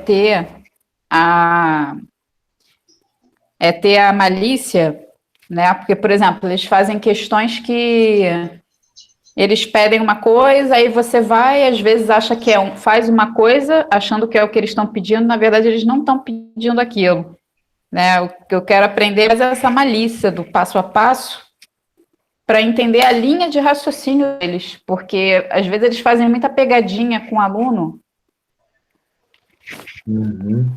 ter a, ter a malícia, né? Porque, por exemplo, eles fazem questões que eles pedem uma coisa, aí você vai, às vezes acha que faz uma coisa, achando que é o que eles estão pedindo, na verdade eles não estão pedindo aquilo, né? O que eu quero aprender é essa malícia do passo a passo, para entender a linha de raciocínio deles, porque às vezes eles fazem muita pegadinha com o aluno. Uhum.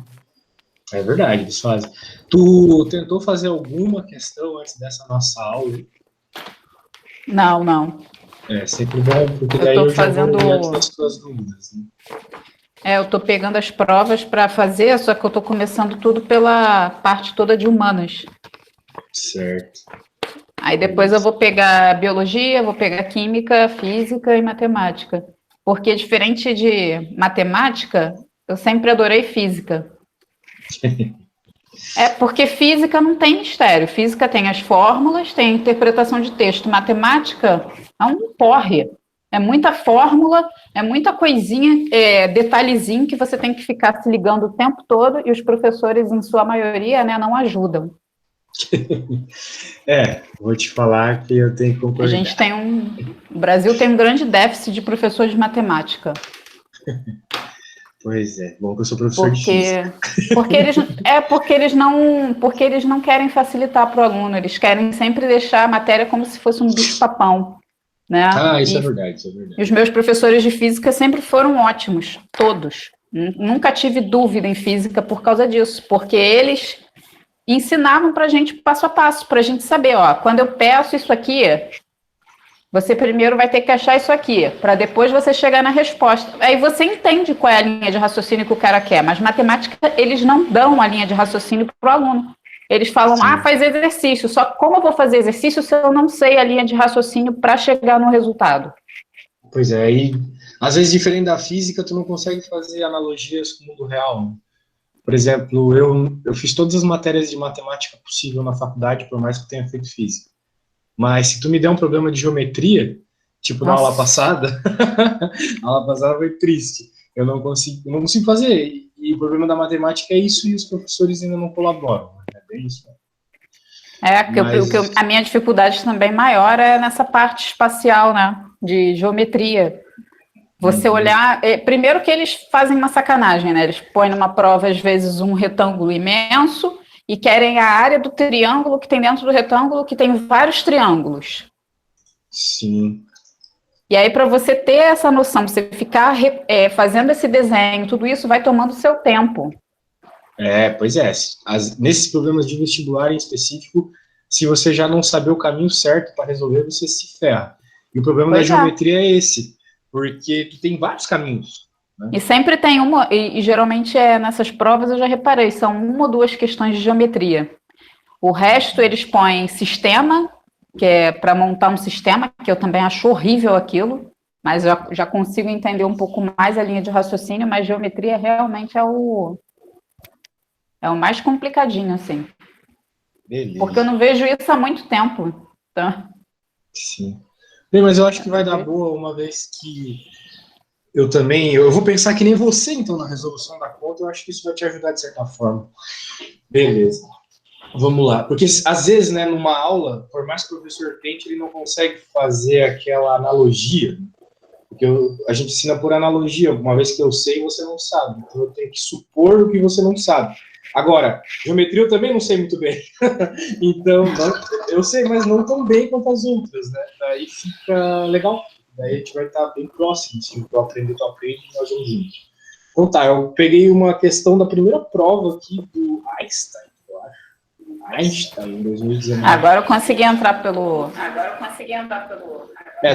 É verdade, eles fazem. Tu tentou fazer alguma questão antes dessa nossa aula? Não. É sempre bom, porque Eu daí estou eu já vou fazendo. adiante das tuas dúvidas. Né? Eu estou pegando as provas para fazer, só que eu estou começando tudo pela parte toda de humanas. Certo. Aí depois eu vou pegar biologia, vou pegar química, física e matemática. Porque diferente de matemática, eu sempre adorei física. Porque física não tem mistério. Física tem as fórmulas, tem a interpretação de texto. Matemática é um porre. É muita fórmula, é muita coisinha, detalhezinho que você tem que ficar se ligando o tempo todo e os professores, em sua maioria, né, não ajudam. Vou te falar que eu tenho que concordar. A gente tem o Brasil tem um grande déficit de professores de matemática. Pois é, bom que eu sou professor de física. Porque eles não querem facilitar para o aluno, eles querem sempre deixar a matéria como se fosse um bicho-papão, né? Isso é verdade, isso é verdade. E os meus professores de física sempre foram ótimos, todos. Nunca tive dúvida em física por causa disso, porque eles ensinavam para a gente passo a passo, para a gente saber, quando eu peço isso aqui, você primeiro vai ter que achar isso aqui, para depois você chegar na resposta. Aí você entende qual é a linha de raciocínio que o cara quer, mas matemática, eles não dão a linha de raciocínio para o aluno. Eles falam, faz exercício, só que como eu vou fazer exercício se eu não sei a linha de raciocínio para chegar no resultado? Pois é, e às vezes, diferente da física, tu não consegue fazer analogias com o mundo real. Né? Por exemplo, eu fiz todas as matérias de matemática possível na faculdade, por mais que eu tenha feito física. Mas se tu me der um problema de geometria, tipo na aula passada, a aula passada foi triste. Eu não consigo fazer. E o problema da matemática é isso e os professores ainda não colaboram. É bem isso. A minha dificuldade também maior é nessa parte espacial, né? De geometria. Você olhar. Primeiro que eles fazem uma sacanagem, né? Eles põem numa prova, às vezes, um retângulo imenso e querem a área do triângulo que tem dentro do retângulo, que tem vários triângulos. Sim. E aí, para você ter essa noção, você ficar fazendo esse desenho, tudo isso vai tomando seu tempo. Pois é. Nesses problemas de vestibular em específico, se você já não saber o caminho certo para resolver, você se ferra. E o problema da geometria é esse, porque tu tem vários caminhos. Né? E sempre tem uma, e geralmente nessas provas eu já reparei, são uma ou duas questões de geometria. O resto eles põem sistema, que é para montar um sistema, que eu também acho horrível aquilo, mas eu já consigo entender um pouco mais a linha de raciocínio, mas geometria realmente é o mais complicadinho, assim. Beleza. Porque eu não vejo isso há muito tempo. Tá? Sim. Bem, mas eu acho que vai dar boa uma vez que eu vou pensar que nem você, então, na resolução da conta, eu acho que isso vai te ajudar de certa forma. Beleza. Vamos lá. Porque, às vezes, né, numa aula, por mais que o professor tente, ele não consegue fazer aquela analogia. Porque a gente ensina por analogia. Uma vez que eu sei, você não sabe. Então, eu tenho que supor o que você não sabe. Agora, geometria eu também não sei muito bem. Então, eu sei, mas não tão bem quanto as outras, né? Daí fica legal. Daí a gente vai estar bem próximo. Se tu aprender, tu aprende, nós vamos juntos. Então tá, eu peguei uma questão da primeira prova aqui do Einstein, eu acho. Einstein, em 2019. Agora eu consegui entrar pelo...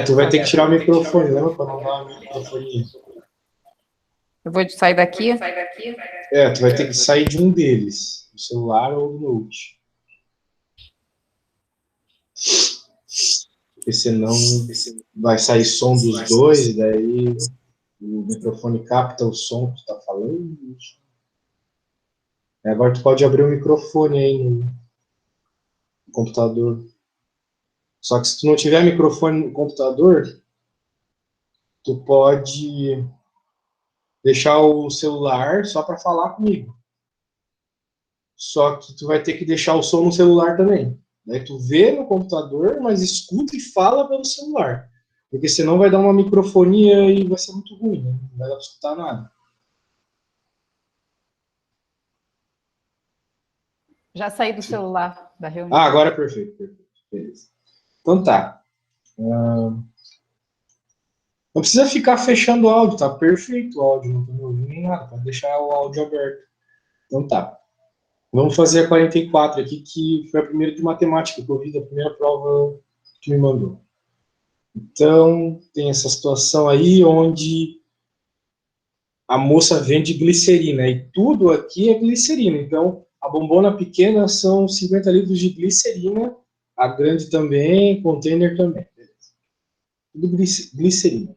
Tu vai ter que tirar o microfone, lembra? Para não dar o microfone. Eu vou sair daqui? Tu vai ter que sair de um deles, do celular ou do note. Porque senão vai sair som dos dois, e daí o microfone capta o som que tu tá falando. Agora tu pode abrir o microfone aí no computador. Só que se tu não tiver microfone no computador, tu pode deixar o celular só para falar comigo. Só que tu vai ter que deixar o som no celular também. Daí tu vê no computador, mas escuta e fala pelo celular. Porque senão vai dar uma microfonia e vai ser muito ruim, né? Não vai dar para escutar nada. Já saí do celular da reunião. Ah, agora é perfeito, perfeito. Beleza. Então tá. Não precisa ficar fechando o áudio, tá perfeito o áudio, não tô me ouvindo nem nada, pode deixar o áudio aberto. Então tá. Vamos fazer a 44 aqui, que foi a primeira de matemática que eu vi da primeira prova que me mandou. Então, tem essa situação aí onde a moça vende glicerina, e tudo aqui é glicerina. Então, a bombona pequena são 50 litros de glicerina, a grande também, container também. Tudo glicerina.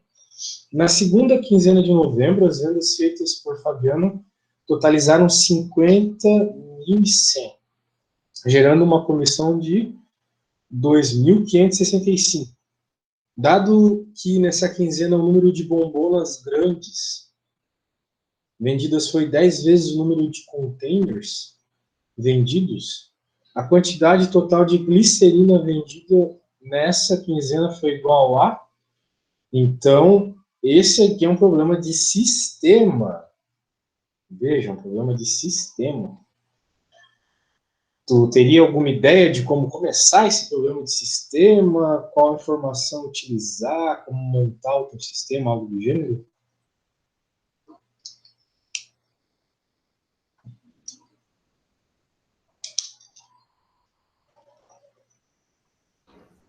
Na segunda quinzena de novembro, as vendas feitas por Fabiano totalizaram 50.100, gerando uma comissão de 2.565. Dado que nessa quinzena o número de bombonas grandes vendidas foi 10 vezes o número de containers vendidos, a quantidade total de glicerina vendida nessa quinzena foi igual a... Então, esse aqui é um problema de sistema. Veja, um problema de sistema. Tu teria alguma ideia de como começar esse problema de sistema? Qual informação utilizar? Como montar o teu sistema, algo do gênero?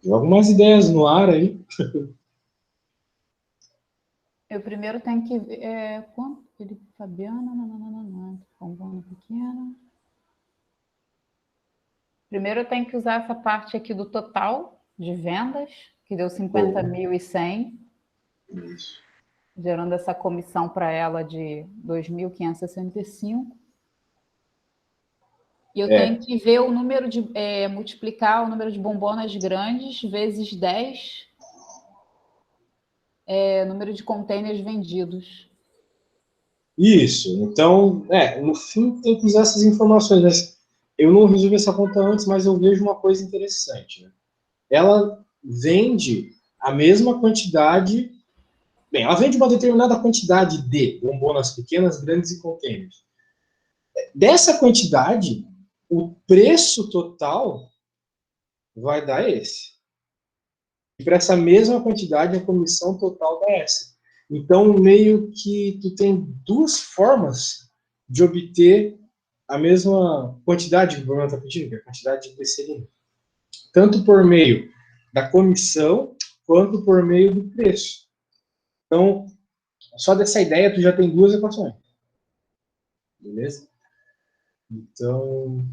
Joga umas ideias no ar aí. Eu primeiro tenho que ver quanto Felipe Fabiano, bombona pequena. Primeiro eu tenho que usar essa parte aqui do total de vendas, que deu 50.100, gerando essa comissão para ela de 2.565. E eu tenho que ver o número de... multiplicar o número de bombonas grandes vezes 10, número de containers vendidos. Isso. Então, no fim tem que usar essas informações. Mas eu não resolvi essa conta antes, mas eu vejo uma coisa interessante. Né? Ela vende a mesma quantidade... Bem, ela vende uma determinada quantidade de bombonas pequenas, grandes e containers. Dessa quantidade, o preço total vai dar esse. E para essa mesma quantidade, a comissão total dá essa. Então, meio que tu tem duas formas de obter a mesma quantidade que o problema está pedindo, que é a quantidade de glicerina. Tanto por meio da comissão, quanto por meio do preço. Então, só dessa ideia, tu já tem duas equações. Beleza? Então,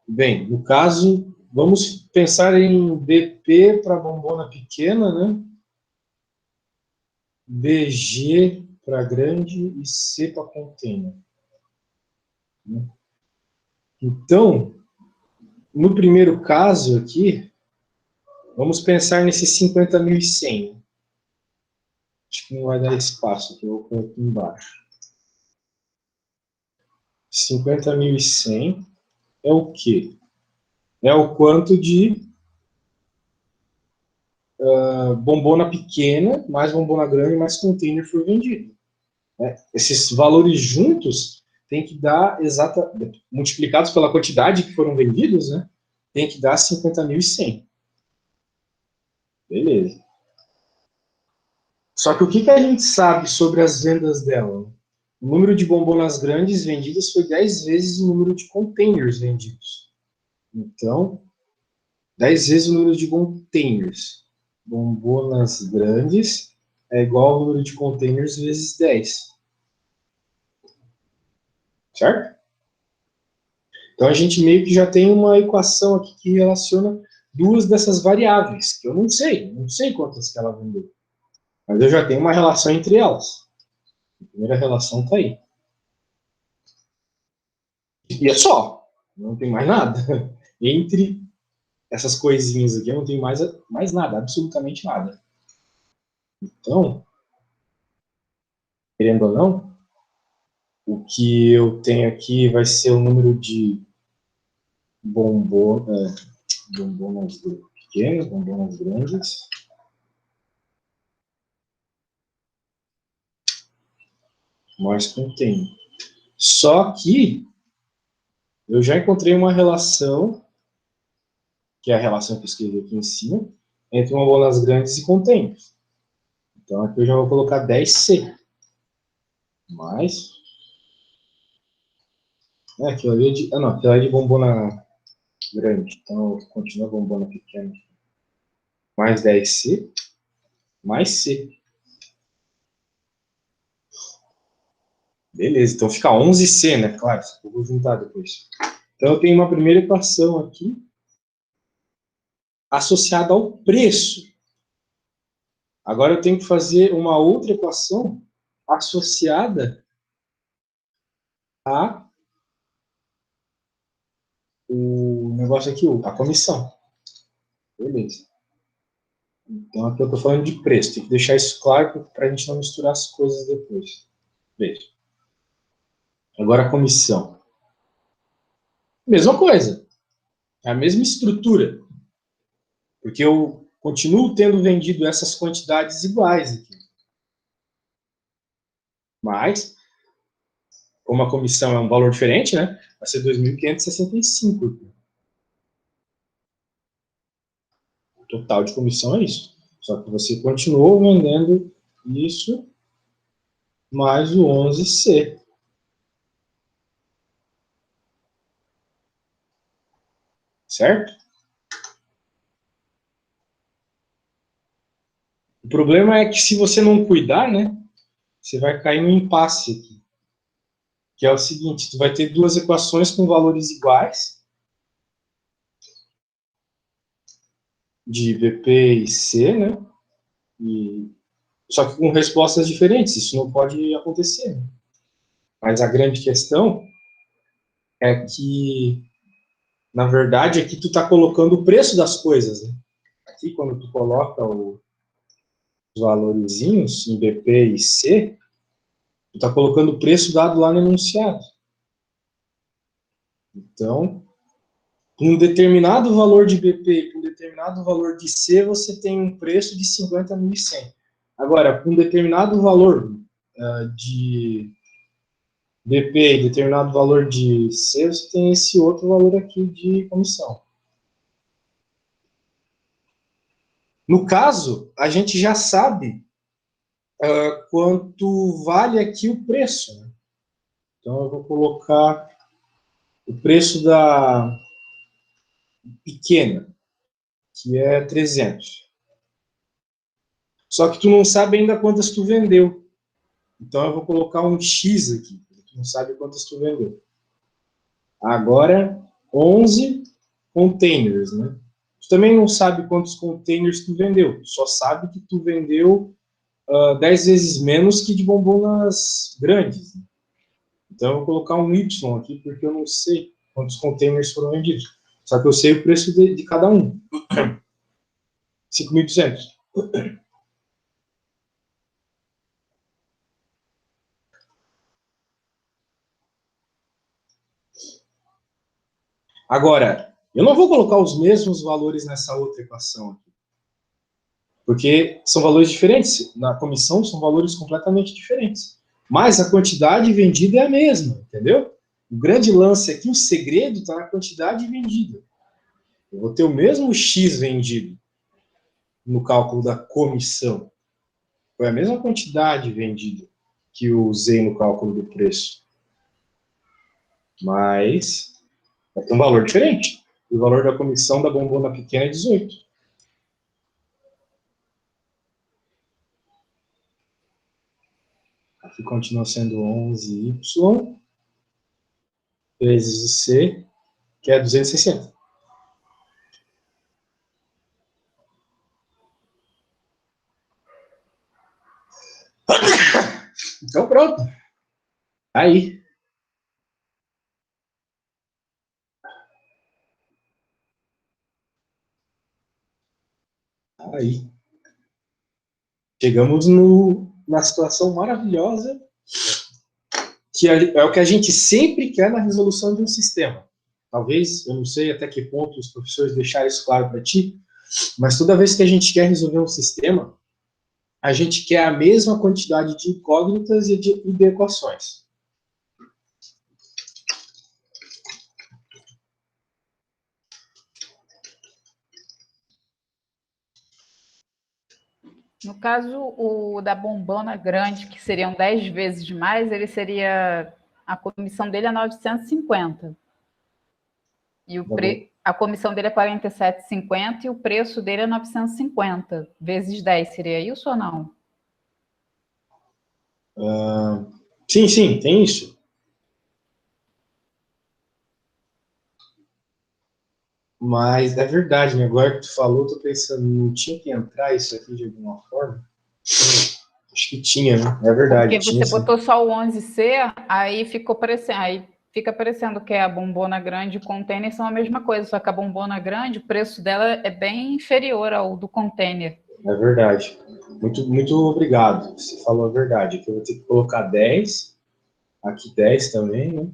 bem, no caso, vamos pensar em BP para bombona pequena, né? BG para grande e C para container. Então, no primeiro caso aqui, vamos pensar nesses 50.100. Acho que não vai dar espaço aqui, eu vou pôr aqui embaixo. 50.100 é o quê? É o quanto de bombona pequena, mais bombona grande, mais container foi vendido. Esses valores juntos tem que dar multiplicados pela quantidade que foram vendidos, né? Tem que dar 50.100. Beleza. Só que o que a gente sabe sobre as vendas dela? O número de bombonas grandes vendidas foi 10 vezes o número de containers vendidos. Então, 10 vezes o número de containers. Bombonas grandes é igual ao número de containers vezes 10. Certo? Então, a gente meio que já tem uma equação aqui que relaciona duas dessas variáveis, que eu não sei quantas que ela vendeu. Mas eu já tenho uma relação entre elas. A primeira relação está aí. E é só. Não tem mais nada. Entre essas coisinhas aqui, eu não tenho mais nada, absolutamente nada. Então, querendo ou não, o que eu tenho aqui vai ser o número de bombonas pequenas, bombonas grandes. Mais contém. Só que eu já encontrei uma relação, que é a relação que eu escrevi aqui em cima, entre bombonas grandes e containers. Então aqui eu já vou colocar 10C. Mais. Aquilo ali é de. Ah, não, aquilo ali é de bombona grande. Então continua bombona pequena. Mais 10C. Mais C. Beleza, então fica 11C, né? Claro, eu vou juntar depois. Então eu tenho uma primeira equação aqui associada ao preço. Agora eu tenho que fazer uma outra equação associada a o negócio aqui, a comissão. Beleza. Então aqui eu estou falando de preço. Tem que deixar isso claro para a gente não misturar as coisas depois. Beleza. Agora a comissão. Mesma coisa. É a mesma estrutura. Porque eu continuo tendo vendido essas quantidades iguais aqui. Mas, como a comissão é um valor diferente, né? Vai ser 2.565. O total de comissão é isso. Só que você continuou vendendo isso mais o 11C. Certo? O problema é que se você não cuidar, né? Você vai cair no impasse aqui. Que é o seguinte, tu vai ter duas equações com valores iguais, de VP e C, né? Só que com respostas diferentes. Isso não pode acontecer. Né? Mas a grande questão é que, na verdade, aqui tu está colocando o preço das coisas. Né? Aqui, quando tu coloca os valorzinhos em BP e C, tu está colocando o preço dado lá no enunciado. Então, com um determinado valor de BP e com um determinado valor de C, você tem um preço de 50.100. Agora, com um determinado valor de BP e determinado valor de C, você tem esse outro valor aqui de comissão. No caso, a gente já sabe quanto vale aqui o preço. Né? Então, eu vou colocar o preço da pequena, que é 300. Só que tu não sabe ainda quantas tu vendeu. Então, eu vou colocar um X aqui. Tu não sabe quantas tu vendeu. Agora, 11 containers, né? Tu também não sabe quantos containers tu vendeu. Tu só sabe que tu vendeu 10 vezes menos que de bombonas grandes. Né? Então, eu vou colocar um Y aqui, porque eu não sei quantos containers foram vendidos. Só que eu sei o preço de cada um. 5.200. Agora, eu não vou colocar os mesmos valores nessa outra equação aqui. Porque são valores diferentes. Na comissão, são valores completamente diferentes. Mas a quantidade vendida é a mesma, entendeu? O grande lance aqui, o segredo está na quantidade vendida. Eu vou ter o mesmo X vendido no cálculo da comissão. Foi a mesma quantidade vendida que eu usei no cálculo do preço. Mas vai ter um valor diferente. O valor da comissão da bombona pequena é 18. Aqui continua sendo 11Y vezes o C, que é 260. Então pronto. Aí. Aí. Chegamos na situação maravilhosa que é o que a gente sempre quer na resolução de um sistema. Talvez, eu não sei até que ponto os professores deixaram isso claro para ti, mas toda vez que a gente quer resolver um sistema, a gente quer a mesma quantidade de incógnitas e de equações. No caso, o da bombona grande, que seriam 10 vezes mais, ele seria... A comissão dele é 950. E a comissão dele é 47,50 e o preço dele é 950. Vezes 10, seria isso ou não? Sim, tem isso. Mas é verdade, né? Agora que tu falou, tô pensando, não tinha que entrar isso aqui de alguma forma? Acho que tinha, né? É verdade. Porque você botou só o 11C, aí ficou parecendo, aí fica parecendo que a bombona grande e o container são a mesma coisa, só que a bombona grande, o preço dela é bem inferior ao do container. É verdade. Muito obrigado. Você falou a verdade. Aqui eu vou ter que colocar 10, aqui 10 também, né?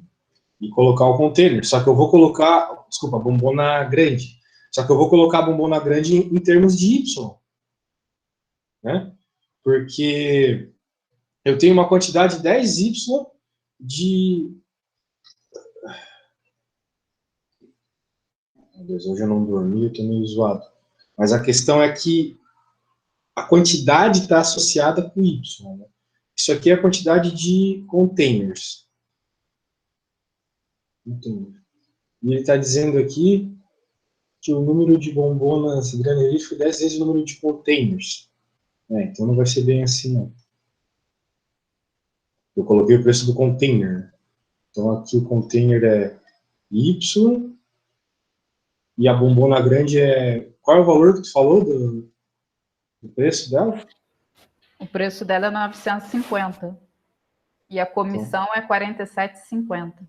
E colocar o container. Só que eu vou colocar, desculpa, a bombona grande. Só que eu vou colocar a bombona grande em termos de Y, né? Porque eu tenho uma quantidade de 10Y de... Meu Deus, hoje eu não dormi, eu tô meio zoado. Mas a questão é que a quantidade está associada com Y, né? Isso aqui é a quantidade de containers. E ele está dizendo aqui que o número de bombonas granelite foi 10 vezes o número de containers. Então não vai ser bem assim, não. Eu coloquei o preço do container. Então aqui o container é Y e a bombona grande é... Qual é o valor que tu falou do preço dela? O preço dela é 950. E a comissão é 47,50.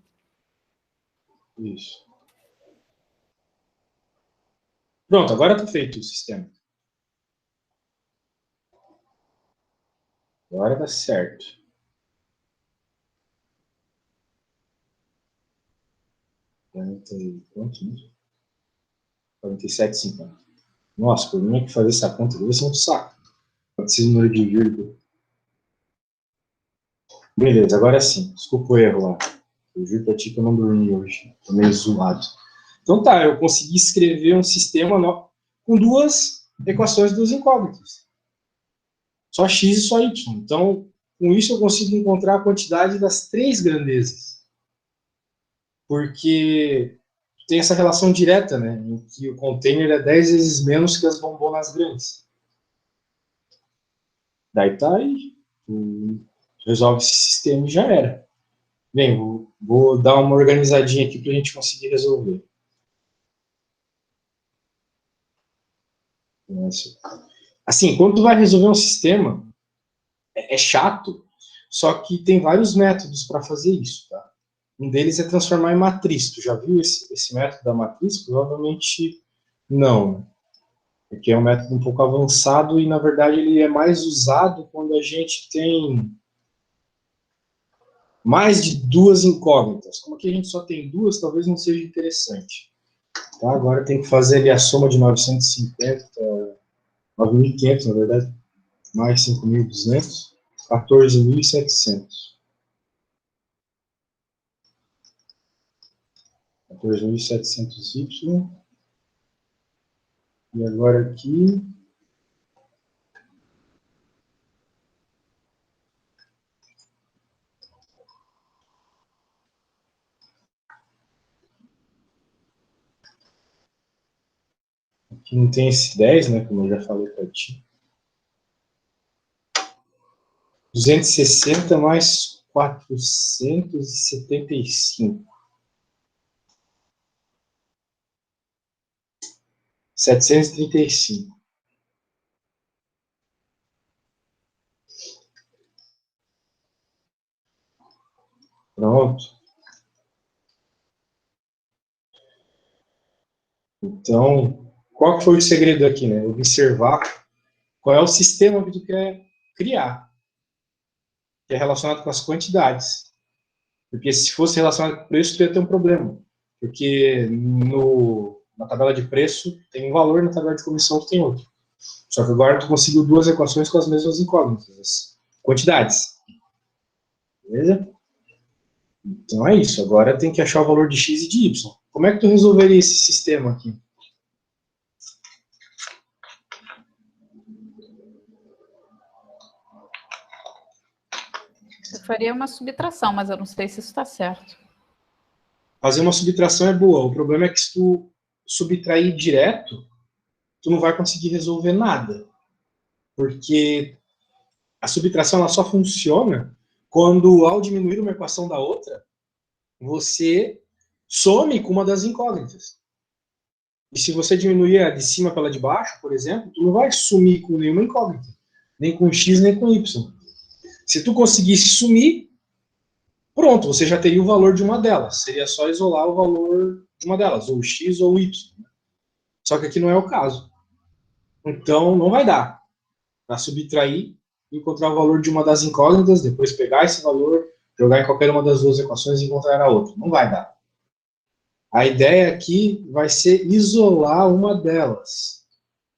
Isso. Pronto, agora está feito o sistema. Agora dá certo. Quanto? 47,50. Nossa, por mim é que fazer essa conta deve ser um saco. Pode ser número de vírgula. Beleza, agora sim. Desculpa o erro lá. Eu juro pra ti que eu não dormi hoje. Tô meio zoado. Então tá, eu consegui escrever um sistema com duas equações, duas incógnitas. Só x e só y. Então, com isso eu consigo encontrar a quantidade das três grandezas. Porque tem essa relação direta, né? Em que o container é 10 vezes menos que as bombonas grandes. Daí tá aí. Resolve esse sistema e já era. Bem, vou dar uma organizadinha aqui para a gente conseguir resolver. Assim, quando tu vai resolver um sistema, é chato, só que tem vários métodos para fazer isso, tá? Um deles é transformar em matriz. Tu já viu esse método da matriz? Provavelmente não. Porque é um método um pouco avançado e, na verdade, ele é mais usado quando a gente tem mais de duas incógnitas. Como aqui a gente só tem duas, talvez não seja interessante. Tá? Agora tem que fazer ali a soma de 950, 9.500, na verdade, mais 5.200, 14.700. 14.700Y. E agora aqui... Aqui não tem esse 10, né, como eu já falei para ti. 260 mais 475. 735. Pronto. Então, qual que foi o segredo aqui, né? Observar qual é o sistema que tu quer criar. que é relacionado com as quantidades. Porque se fosse relacionado com o preço, tu ia ter um problema. Porque na tabela de preço tem um valor, na tabela de comissão tu tem outro. Só que agora tu conseguiu duas equações com as mesmas incógnitas, as quantidades. Beleza? Então é isso. Agora tem que achar o valor de x e de y. Como é que tu resolveria esse sistema aqui? Eu faria uma subtração, mas eu não sei se isso está certo. Fazer uma subtração é boa. O problema é que se tu subtrair direto, tu não vai conseguir resolver nada. Porque a subtração ela só funciona quando, ao diminuir uma equação da outra, você some com uma das incógnitas. E se você diminuir a de cima pela de baixo, por exemplo, tu não vai sumir com nenhuma incógnita. Nem com x, nem com y. Se tu conseguisse sumir, pronto, você já teria o valor de uma delas. Seria só isolar o valor de uma delas, ou x ou y. Só que aqui não é o caso. Então, não vai dar para subtrair, encontrar o valor de uma das incógnitas, depois pegar esse valor, jogar em qualquer uma das duas equações e encontrar a outra. Não vai dar. A ideia aqui vai ser isolar uma delas.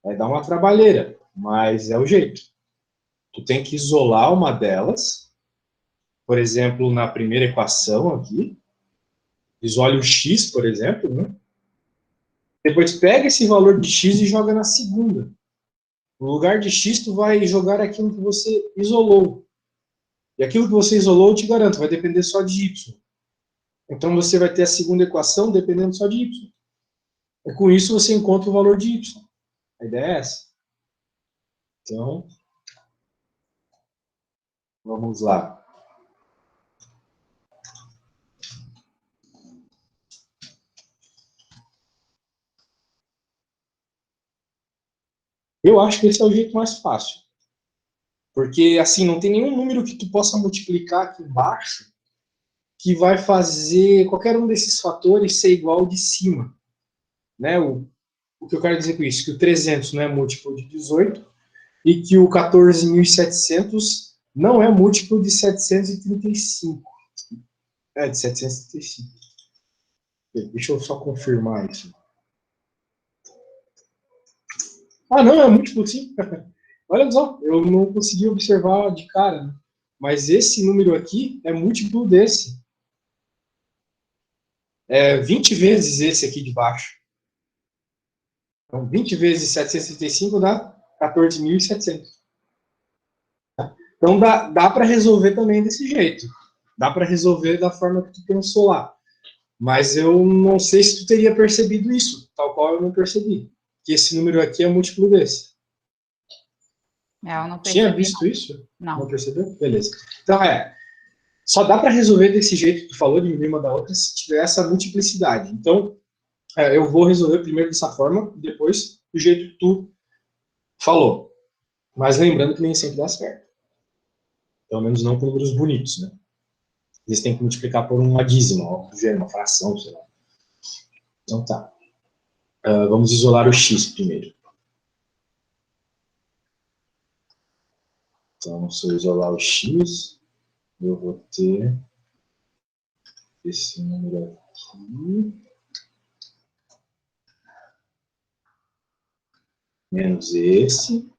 Vai dar uma trabalheira, mas é o jeito. Tu tem que isolar uma delas. Por exemplo, na primeira equação aqui, isole o x, por exemplo, né? Depois pega esse valor de x e joga na segunda. No lugar de x, tu vai jogar aquilo que você isolou. E aquilo que você isolou, eu te garanto, vai depender só de y. Então você vai ter a segunda equação dependendo só de y. E com isso você encontra o valor de y. A ideia é essa. Então, vamos lá. Eu acho que esse é o jeito mais fácil. Porque, assim, não tem nenhum número que tu possa multiplicar aqui embaixo que vai fazer qualquer um desses fatores ser igual ao de cima. Né? O que eu quero dizer com isso? Que o 300 não é múltiplo de 18 e que o 14.700 não é múltiplo de 735. É, de 735. Deixa eu só confirmar isso. Ah, não, é múltiplo sim. Olha só, eu não consegui observar de cara, né? Mas esse número aqui é múltiplo desse. É 20 vezes esse aqui de baixo. Então, 20 vezes 735 dá 14.700. Então, dá para resolver também desse jeito. Dá para resolver da forma que tu pensou lá. Mas eu não sei se tu teria percebido isso, tal qual eu não percebi. Que esse número aqui é múltiplo desse. Eu não percebi, Tinha visto não. isso? Não. Não percebeu? Beleza. Então, só dá para resolver desse jeito que tu falou, diminuir uma da outra, se tiver essa multiplicidade. Então, eu vou resolver primeiro dessa forma, depois do jeito que tu falou. Mas lembrando que nem sempre dá certo. Pelo menos não com números bonitos, né? Eles têm que multiplicar por uma dízima, uma fração, sei lá. Então tá. Vamos isolar o x primeiro. Então, se eu isolar o x, eu vou ter esse número aqui, menos esse,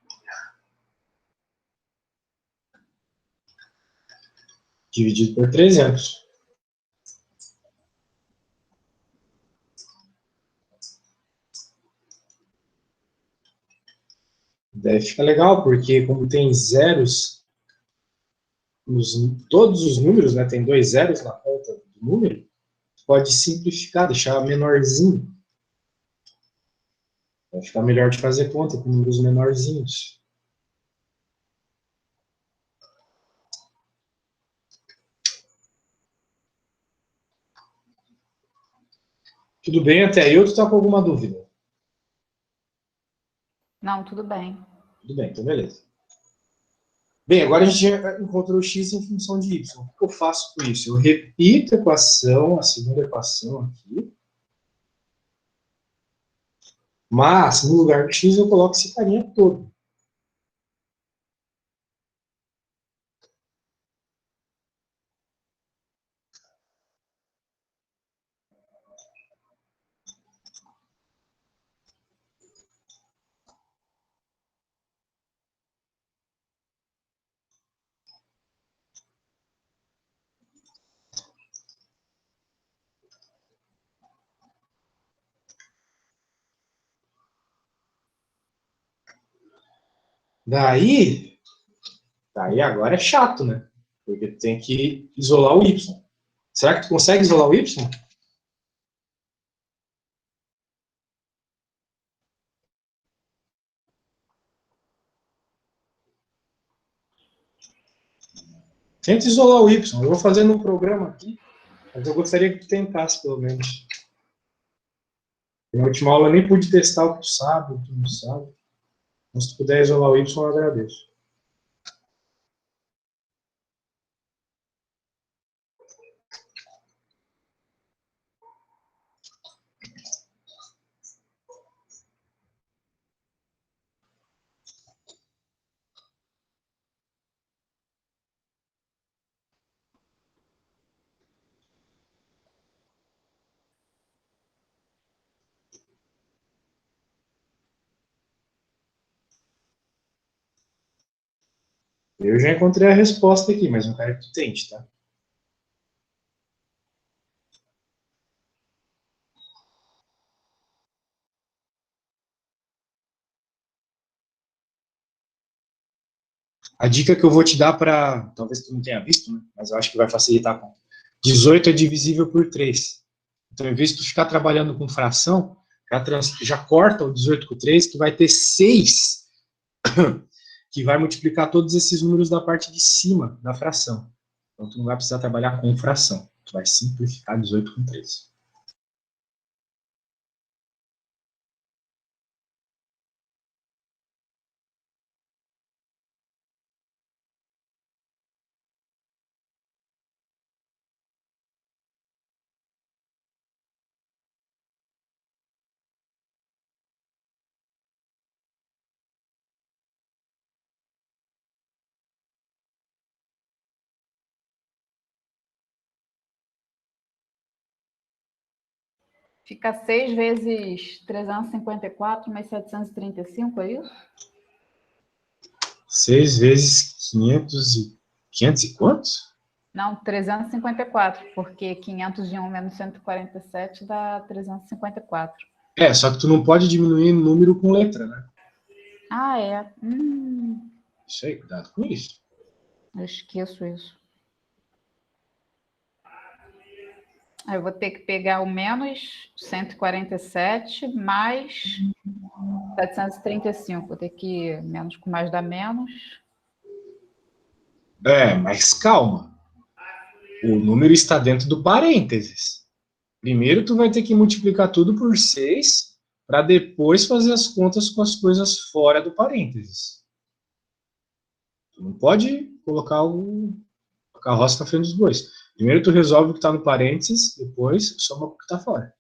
dividido por 300. Daí fica legal, porque como tem zeros, todos os números, né, tem 2 zeros na ponta do número, pode simplificar, deixar menorzinho. Vai ficar melhor de fazer conta com números menorzinhos. Tudo bem até aí ou tu tá com alguma dúvida? Não, tudo bem. Tudo bem, então beleza. Bem, agora a gente já encontrou o x em função de y. O que eu faço com isso? Eu repito a equação, a segunda equação aqui. Mas, no lugar do x, eu coloco esse carinha todo. Daí agora é chato, né? Porque tem que isolar o Y. Será que tu consegue isolar o Y? Tenta isolar o Y. Eu vou fazer num programa aqui, mas eu gostaria que tu tentasse, pelo menos. Na última aula eu nem pude testar o que tu sabe, o que tu não sabe. Mas se tu puder isolar o Y, eu agradeço. Eu já encontrei a resposta aqui, mas não quero que tu tente, tá? A dica que eu vou te dar para, talvez tu não tenha visto, né? Mas eu acho que vai facilitar a conta. 18 é divisível por 3. Então, em vez de tu ficar trabalhando com fração, já corta o 18 por 3, que vai ter 6, que vai multiplicar todos esses números da parte de cima da fração. Então, tu não vai precisar trabalhar com fração. Tu vai simplificar 18 com 3. Fica 6 vezes 354 mais 735, é isso? 6 vezes 500 e quantos? Não, 354, porque 501 menos 147 dá 354. Só que tu não pode diminuir número com letra, né? Ah, é. Isso aí, cuidado com isso. Eu esqueço isso. Aí eu vou ter que pegar o menos 147 mais 735. Vou ter que menos com mais dá menos. Mas calma. O número está dentro do parênteses. Primeiro tu vai ter que multiplicar tudo por 6 para depois fazer as contas com as coisas fora do parênteses. Tu não pode colocar a carroça na frente dos bois. Primeiro tu resolve o que está no parênteses, depois soma o que está fora.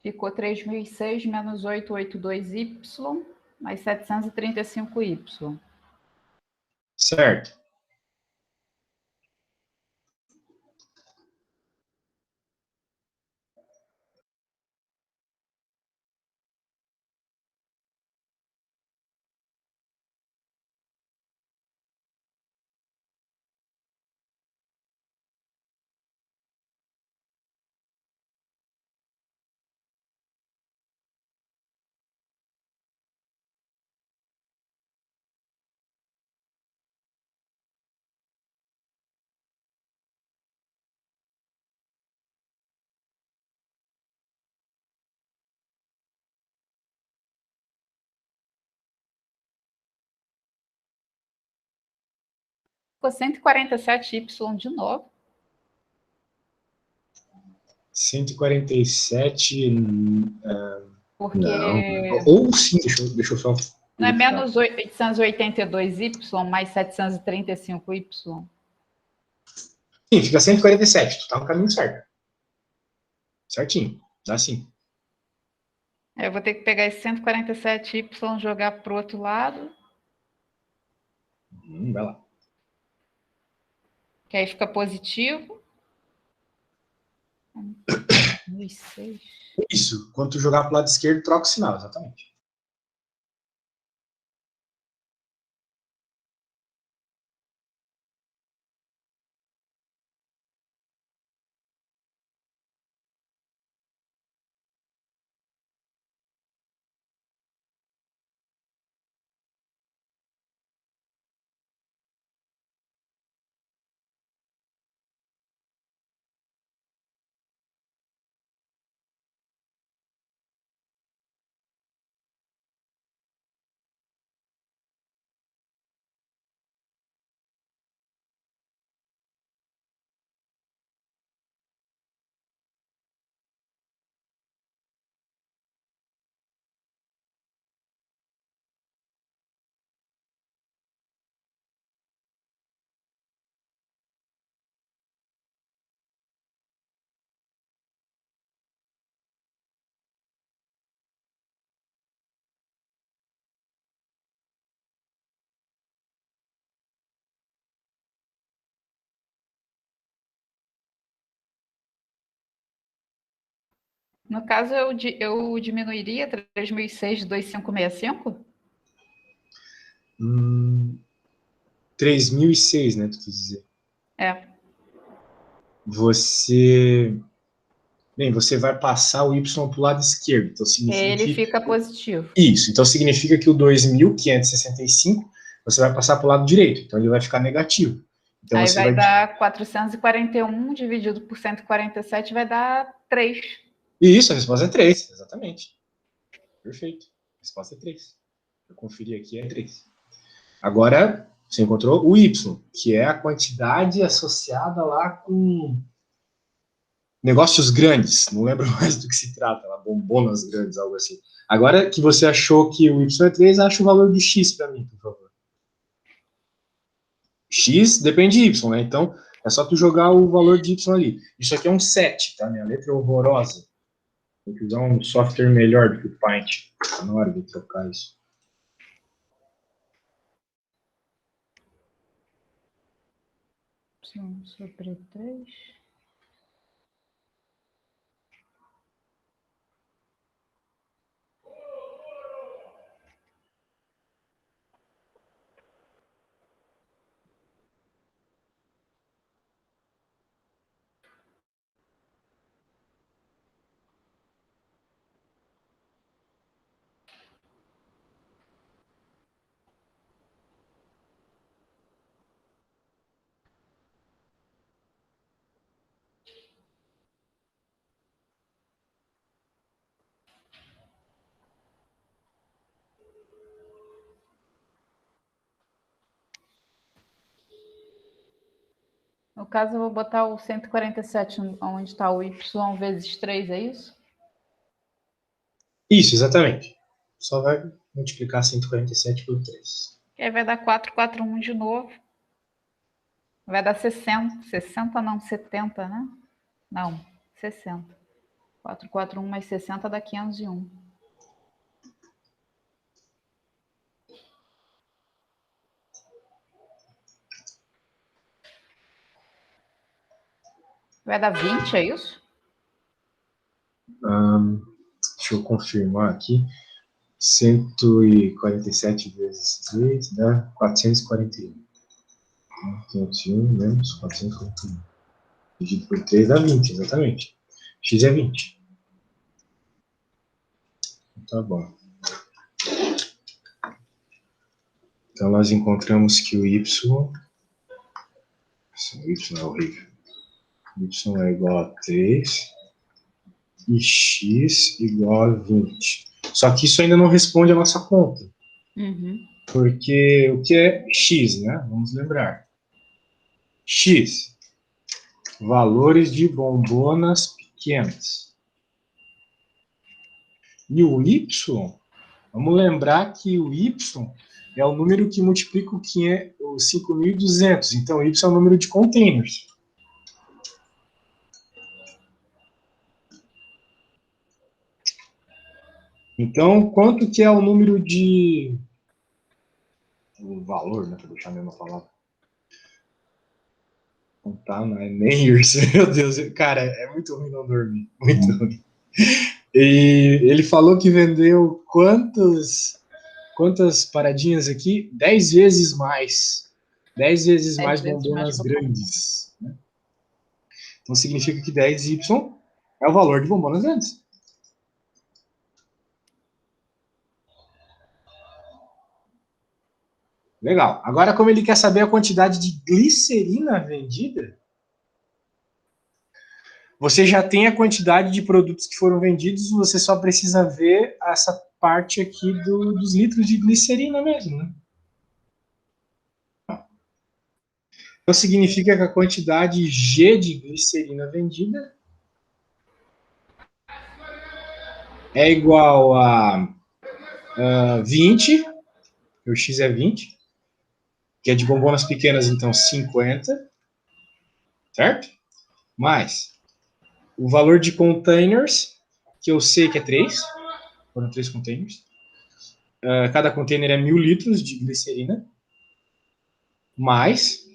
Ficou 3.006 menos 882y mais 735y. Certo. Ficou 147y de novo. 147. Porque Não. Ou sim, deixa eu só... não é menos 882y mais 735y? Sim, fica 147. Tu tá no caminho certo. Certinho. Dá sim. Eu vou ter que pegar esse 147y e jogar pro outro lado. Vai lá. Que aí fica positivo. 2006. Isso. Quando tu jogar pro lado esquerdo, troca o sinal, exatamente. No caso, eu diminuiria 3006 de 2565? 3006, né? Tu quis dizer. É. Você vai passar o Y pro lado esquerdo. Então significa Ele que... fica positivo. Isso. Então significa que o 2565 você vai passar pro lado direito. Então ele vai ficar negativo. Então Aí você vai dar 441 dividido por 147 vai dar 3. Isso, a resposta é 3, exatamente. Perfeito. A resposta é 3. Eu conferi aqui, é 3. Agora, você encontrou o Y, que é a quantidade associada lá com negócios grandes. Não lembro mais do que se trata, lá, bombonas grandes, algo assim. Agora que você achou que o Y é 3, acha o valor do X para mim, por favor. X depende de Y, né? Então, é só tu jogar o valor de Y ali. Isso aqui é um 7, tá? Minha letra é horrorosa. Tem que usar um software melhor do que o Paint. Tá na hora de trocar isso. Sobre 3. No caso, eu vou botar o 147 onde está o Y vezes 3, é isso? Isso, exatamente. Só vai multiplicar 147 por 3. Que aí vai dar 441 de novo. Vai dar 60. 60 não, 70, né? Não, 60. 441 mais 60 dá 501. Vai dar 20, é isso? Deixa eu confirmar aqui. 147 vezes 3 dá 441. 501 menos 441. Dividido por 3 dá 20, exatamente. X é 20. Tá bom. Então, nós encontramos que o Y... O Y é horrível. Y é igual a 3 e X igual a 20. Só que isso ainda não responde a nossa conta. Uhum. Porque o que é X, né? Vamos lembrar. X. Valores de bombonas pequenas. E o Y, vamos lembrar que o Y é o número que multiplica o 5.200. Então, o Y é o número de containers. Então, quanto que é o número de... O valor, né? Para deixar a mesma palavra. Não tá, não é nem years. Meu Deus, cara, é muito ruim não dormir. Muito ruim. E ele falou que vendeu quantas paradinhas aqui? 10 vezes mais. 10 vezes 10 mais vezes mais bombonas bombom. grandes. Né? Então significa que 10Y é o valor de bombonas grandes. Legal. Agora, como ele quer saber a quantidade de glicerina vendida, você já tem a quantidade de produtos que foram vendidos, você só precisa ver essa parte aqui dos litros de glicerina mesmo, né? Então, significa que a quantidade G de glicerina vendida é igual a 20, o X é 20, que é de bombonas pequenas, então 50, certo? Mais o valor de containers, que eu sei que é 3, foram 3 containers. Cada container é 1.000 litros de glicerina, mais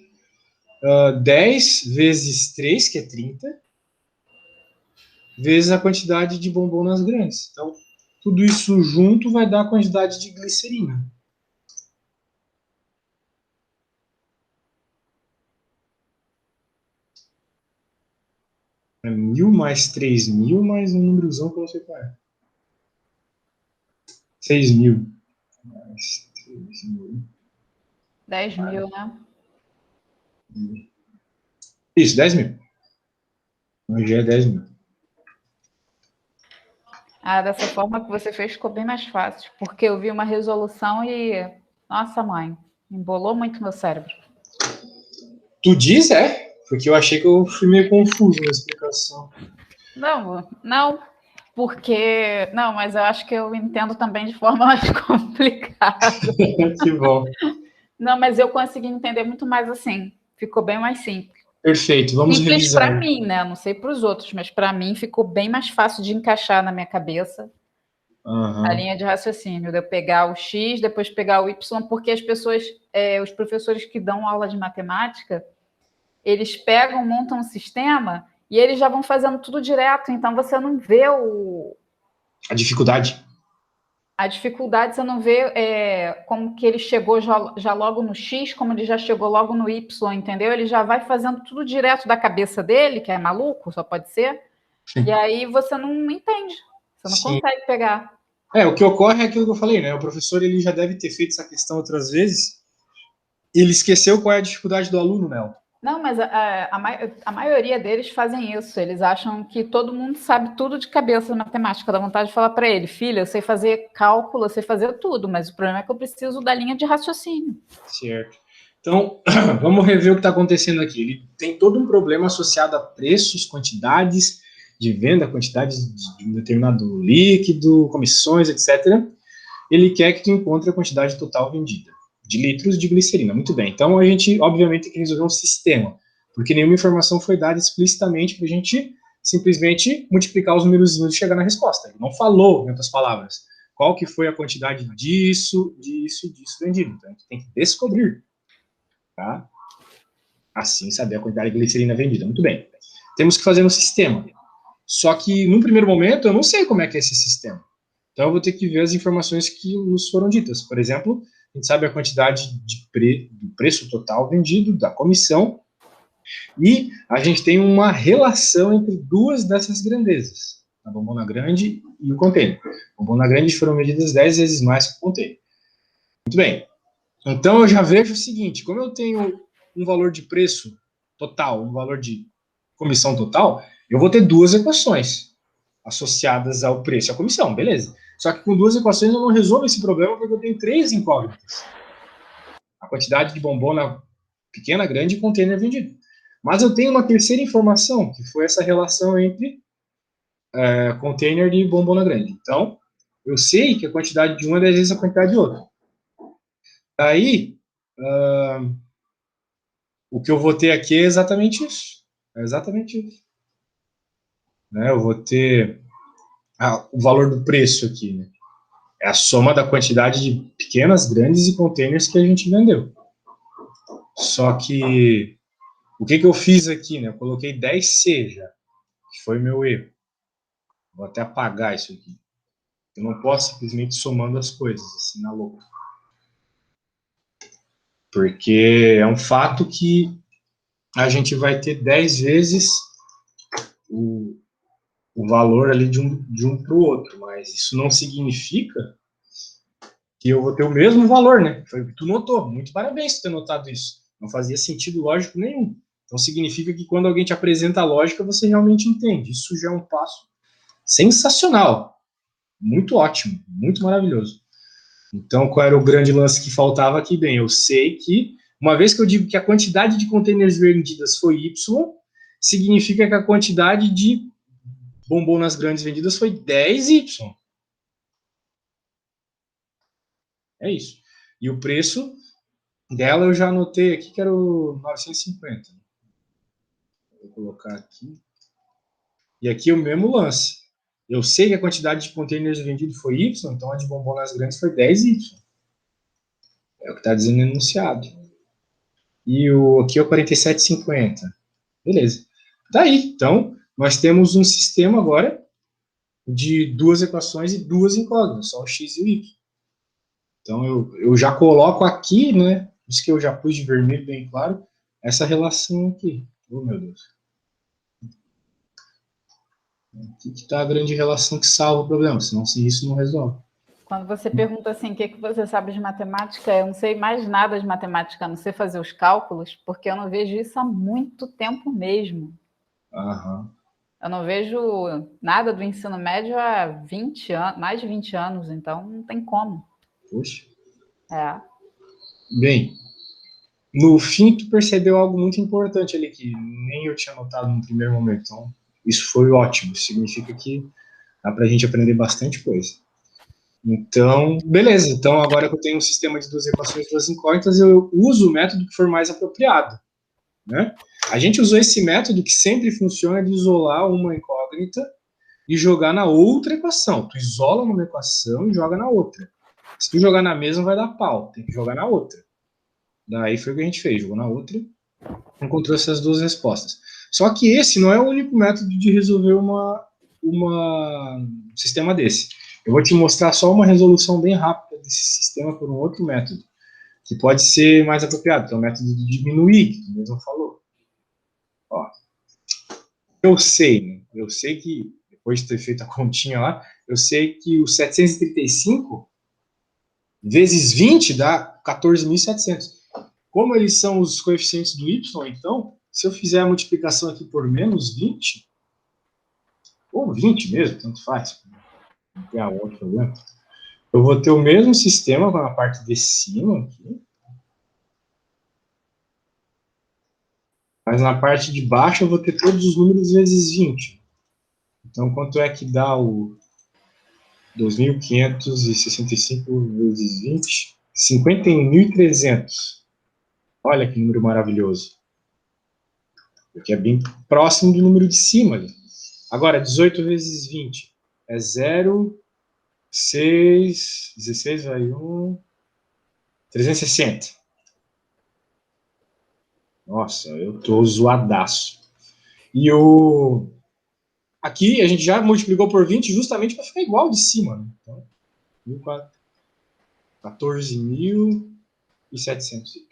10 vezes 3, que é 30, vezes a quantidade de bombonas grandes. Então, tudo isso junto vai dar a quantidade de glicerina. É 1.000 mais 3.000 mais um númerozão que eu não sei qual é. 6.000 mais 3.000. 10.000, né? Isso, 10.000. Hoje é 10.000. Ah, dessa forma que você fez ficou bem mais fácil, porque eu vi uma resolução e, nossa mãe, embolou muito meu cérebro. Tu diz, é? Porque eu achei que eu fui meio confuso na explicação. Não, porque... Não, mas eu acho que eu entendo também de forma mais complicada. Que bom. Não, mas eu consegui entender muito mais assim. Ficou bem mais simples. Perfeito, vamos Simples para revisar. mim, né? Não sei para os outros, mas para mim ficou bem mais fácil de encaixar na minha cabeça a linha de raciocínio, de eu pegar o X, depois pegar o Y, porque as pessoas, os professores que dão aula de matemática, eles pegam, montam um sistema e eles já vão fazendo tudo direto, então você não vê A dificuldade. a dificuldade, você não vê como que ele chegou já logo no X, como ele já chegou logo no Y, entendeu? Ele já vai fazendo tudo direto da cabeça dele, que é maluco, só pode ser, e aí você não entende, você não Sim. consegue pegar. O que ocorre é aquilo que eu falei, né? O professor ele já deve ter feito essa questão outras vezes. Ele esqueceu qual é a dificuldade do aluno, Mel. Não, mas a maioria deles fazem isso. Eles acham que todo mundo sabe tudo de cabeça na matemática. Dá vontade de falar para ele, filha, eu sei fazer cálculo, eu sei fazer tudo, mas o problema é que eu preciso da linha de raciocínio. Certo. Então, vamos rever o que está acontecendo aqui. Ele tem todo um problema associado a preços, quantidades de venda, quantidades de um determinado líquido, comissões, etc. Ele quer que tu encontre a quantidade total vendida de litros de glicerina. Muito bem. Então, a gente, obviamente, tem que resolver um sistema, porque nenhuma informação foi dada explicitamente para a gente simplesmente multiplicar os númerozinhos e chegar na resposta. Ele não falou, em outras palavras, qual que foi a quantidade disso, disso e disso vendido. Então, a gente tem que descobrir. Tá? Assim, saber a quantidade de glicerina vendida. Muito bem. Temos que fazer um sistema. Só que, num primeiro momento, eu não sei como é que é esse sistema. Então, eu vou ter que ver as informações que nos foram ditas. Por exemplo, a gente sabe a quantidade do preço total vendido, da comissão, e a gente tem uma relação entre duas dessas grandezas, a bombona grande e o container. A bombona grande foram vendidas 10 vezes mais que o container. Muito bem. Então, eu já vejo o seguinte, como eu tenho um valor de preço total, um valor de comissão total, eu vou ter duas equações associadas ao preço e à comissão, beleza. Só que com duas equações eu não resolvo esse problema porque eu tenho três incógnitas. A quantidade de bombona pequena, grande e container vendido. Mas eu tenho uma terceira informação, que foi essa relação entre container e bombona grande. Então, Eu sei que a quantidade de uma é 10 vezes a quantidade de outra. Daí, o que eu vou ter aqui é exatamente isso. É exatamente isso. Né? Eu vou ter o valor do preço aqui, né? É a soma da quantidade de pequenas, grandes e containers que a gente vendeu. Só que, o que eu fiz aqui, né? Eu coloquei 10C já, que foi meu erro. Vou até apagar isso aqui. Eu não posso simplesmente somando as coisas, assim, na louca. Porque é um fato que a gente vai ter 10 vezes o valor ali de um para o outro, mas isso não significa que eu vou ter o mesmo valor, né? Foi o que tu notou. Muito parabéns por ter notado isso. Não fazia sentido lógico nenhum. Então significa que quando alguém te apresenta a lógica, você realmente entende. Isso já é um passo sensacional. Muito ótimo, muito maravilhoso. Então, qual era o grande lance que faltava aqui? Bem, eu sei que, uma vez que eu digo que a quantidade de containers vendidas foi Y, significa que a quantidade de bombonas grandes vendidas foi 10Y. É isso. E o preço dela eu já anotei aqui que era o 950. Vou colocar aqui. E aqui é o mesmo lance. Eu sei que a quantidade de containers vendidos foi Y, então a de bombonas grandes foi 10Y. É o que está dizendo no enunciado. E aqui é o 47,50. Beleza. Daí, então, nós temos um sistema agora de duas equações e duas incógnitas, só o x e o y. Então, eu já coloco aqui, né, isso que eu já pus de vermelho bem claro, essa relação aqui. Oh, meu Deus. Aqui que está a grande relação que salva o problema, senão se isso não resolve. Quando você pergunta assim, o que você sabe de matemática, eu não sei mais nada de matemática, a não sei fazer os cálculos, porque eu não vejo isso há muito tempo mesmo. Aham. Eu não vejo nada do ensino médio há 20 anos, mais de 20 anos, então não tem como. Poxa. É. Bem, no fim tu percebeu algo muito importante ali que nem eu tinha notado no primeiro momento. Então, isso foi ótimo. Significa que dá pra gente aprender bastante coisa. Então, beleza. Então, agora que eu tenho um sistema de duas equações e duas incógnitas, eu uso o método que for mais apropriado. Né? A gente usou esse método que sempre funciona de isolar uma incógnita e jogar na outra equação. Tu isola numa equação e joga na outra. Se tu jogar na mesma, vai dar pau. Tem que jogar na outra. Daí foi o que a gente fez. Jogou na outra, encontrou essas duas respostas. Só que esse não é o único método de resolver um sistema desse. Eu vou te mostrar só uma resolução bem rápida desse sistema por um outro método, que pode ser mais apropriado, que é o método de diminuir, que tu mesmo falou. Ó, eu sei que, depois de ter feito a continha lá, eu sei que o 735 vezes 20 dá 14.700. Como eles são os coeficientes do y, então, se eu fizer a multiplicação aqui por menos 20, ou 20 mesmo, tanto faz, não tem outro problema, eu vou ter o mesmo sistema na parte de cima aqui, mas na parte de baixo eu vou ter todos os números vezes 20. Então, quanto é que dá o 2.565 vezes 20? 51.300. Olha que número maravilhoso. Porque é bem próximo do número de cima ali. Agora, 18 vezes 20 é 0, 6, 16 vai 1, 360. Nossa, eu tô zoadaço. E aqui a gente já multiplicou por 20 justamente para ficar igual de cima. Né? Então, 14.700.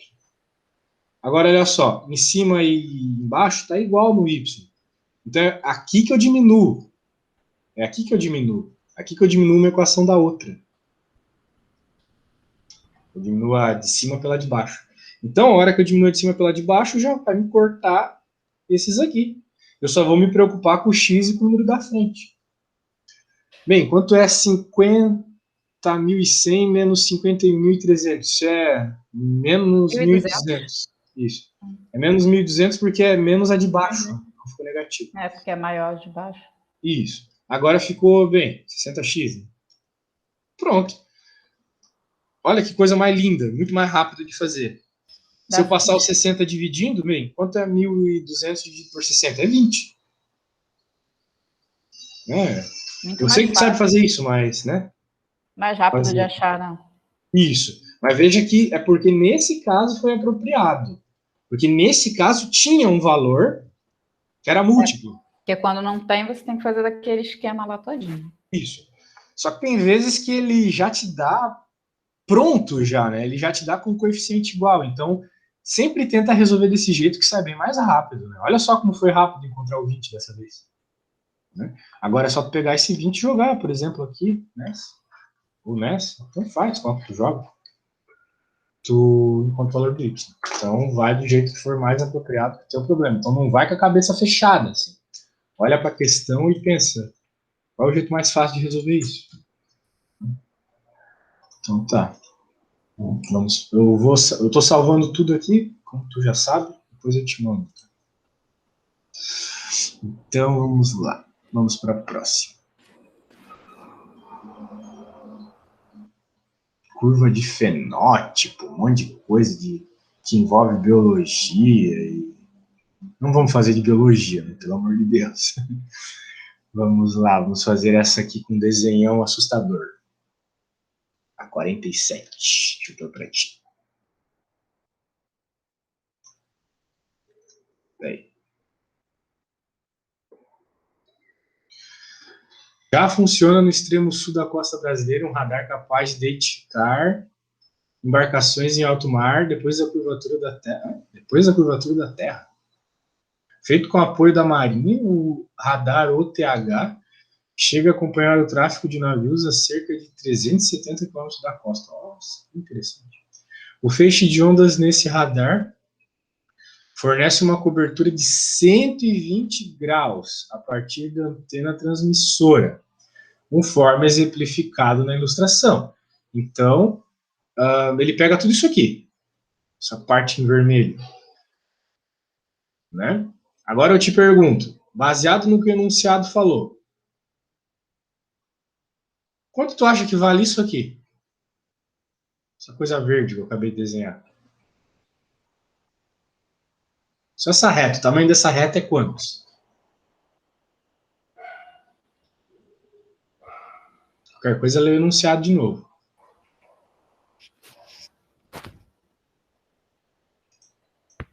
Agora, olha só, em cima e embaixo está igual no y. Então, é aqui que eu diminuo. É aqui que eu diminuo. Aqui que eu diminuo uma equação da outra. Eu diminuo a de cima pela de baixo. Então, a hora que eu diminuo a de cima pela de baixo, já vai me cortar esses aqui. Eu só vou me preocupar com o x e com o número da frente. Bem, quanto é 50.100 menos 51.300? Isso é menos 1.200. Isso. É menos 1.200 porque é menos a de baixo. Não ficou negativo. É, porque é maior de baixo. Isso. Agora ficou, bem, 60x. Pronto. Olha que coisa mais linda, muito mais rápido de fazer. Se eu passar os 60 dividindo, bem, quanto é 1.200 dividido por 60? É 20. Eu sei que tu sabe fazer isso, mas, né? Mais rápido de achar, não. Isso. Mas veja que é porque nesse caso foi apropriado. Porque nesse caso tinha um valor que era múltiplo. Porque quando não tem, você tem que fazer daquele esquema lá todinho. Isso. Só que tem vezes que ele já te dá pronto já, né? Ele já te dá com coeficiente igual. Então, sempre tenta resolver desse jeito que sai bem mais rápido, né? Olha só como foi rápido encontrar o 20 dessa vez. Né? Agora é só tu pegar esse 20 e jogar, por exemplo, aqui, nessa. Ou nessa. Então faz, qual que tu joga. Tu encontra o valor do Y. Então, vai do jeito que for mais apropriado para o teu problema. Então, não vai com a cabeça fechada, assim. Olha para a questão e pensa, qual é o jeito mais fácil de resolver isso? Então, tá. Vamos, eu tô salvando tudo aqui, como tu já sabe, depois eu te mando. Então, vamos lá. Vamos para a próxima. Curva de fenótipo, um monte de coisa que envolve biologia. Não vamos fazer de biologia, né? Pelo amor de Deus. Vamos lá, vamos fazer essa aqui com um desenhão assustador. A 47. Deixa eu pôr pra ti. Aí. Já funciona no extremo sul da costa brasileira um radar capaz de identificar embarcações em alto mar depois da curvatura da Terra. Depois da curvatura da Terra. Feito com apoio da Marinha, o radar OTH chega a acompanhar o tráfego de navios a cerca de 370 km da costa. Nossa, que interessante. O feixe de ondas nesse radar fornece uma cobertura de 120 graus a partir da antena transmissora, conforme exemplificado na ilustração. Então, ele pega tudo isso aqui, essa parte em vermelho. Né? Agora eu te pergunto, baseado no que o enunciado falou, quanto tu acha que vale isso aqui? Essa coisa verde que eu acabei de desenhar. Só essa reta, o tamanho dessa reta é quantos? Qualquer coisa, lê o enunciado de novo.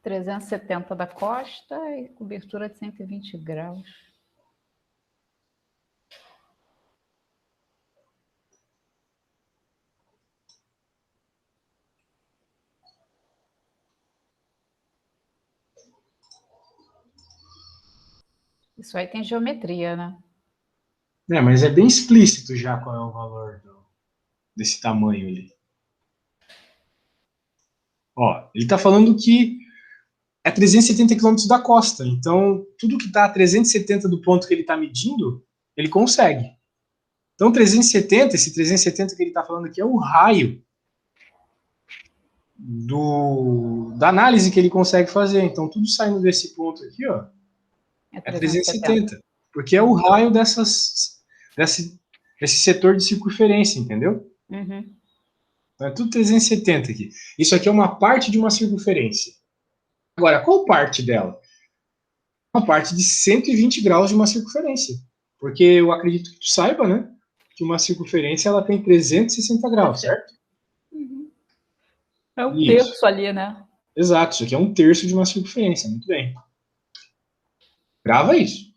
R$ 370 da costa e cobertura de 120 graus. Isso aí tem geometria, né? Mas é bem explícito já qual é o valor desse tamanho ali. Ó, ele está falando que é 370 quilômetros da costa. Então, tudo que está a 370 do ponto que ele está medindo, ele consegue. Então, 370, esse 370 que ele está falando aqui é o raio da análise que ele consegue fazer. Então, tudo saindo desse ponto aqui, ó, é 370. Porque é o raio desse setor de circunferência, entendeu? Uhum. Então, é tudo 370 aqui. Isso aqui é uma parte de uma circunferência. Agora, qual parte dela? Uma parte de 120 graus de uma circunferência. Porque eu acredito que tu saiba, né? Que uma circunferência ela tem 360 graus, certo? Uhum. É um terço ali, né? Exato, isso aqui é um terço de uma circunferência. Muito bem. Grava isso.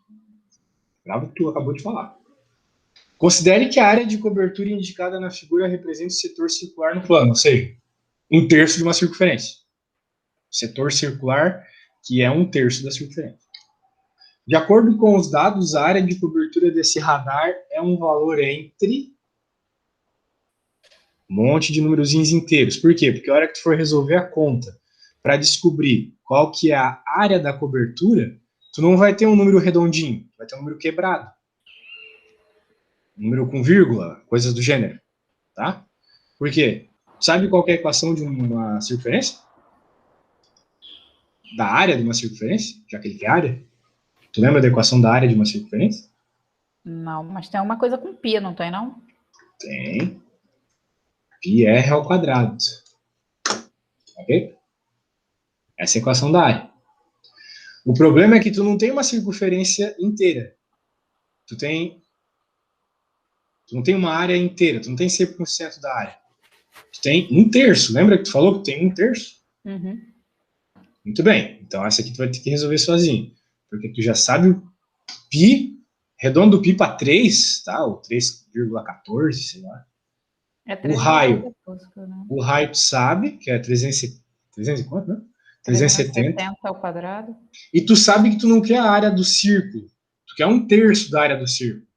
Grava o que tu acabou de falar. Considere que a área de cobertura indicada na figura representa o setor circular no plano, ou seja, um terço de uma circunferência. Setor circular, que é um terço da circunferência. De acordo com os dados, a área de cobertura desse radar é um valor entre um monte de númerozinhos inteiros. Por quê? Porque a hora que tu for resolver a conta para descobrir qual que é a área da cobertura, tu não vai ter um número redondinho, vai ter um número quebrado. Um número com vírgula, coisas do gênero. Tá? Por quê? Sabe qual é a equação de uma circunferência? Da área de uma circunferência? Já que ele quer área? Tu lembra da equação da área de uma circunferência? Não, mas tem uma coisa com π, não tem, não? Tem. πr ao quadrado. Ok? Essa é a equação da área. O problema é que tu não tem uma circunferência inteira. Tu não tem uma área inteira, tu não tem 100% da área. Tu tem 1/3. Lembra que tu falou que tem 1/3? Uhum. Muito bem. Então essa aqui tu vai ter que resolver sozinho. Porque tu já sabe o π, redondo do π para 3, tá? Ou 3,14, sei lá. É O raio. 3,14, né? O raio tu sabe, que é 300 e quanto, né? 370. 370 ao quadrado. E tu sabe que tu não quer a área do círculo. Tu quer 1/3 da área do círculo.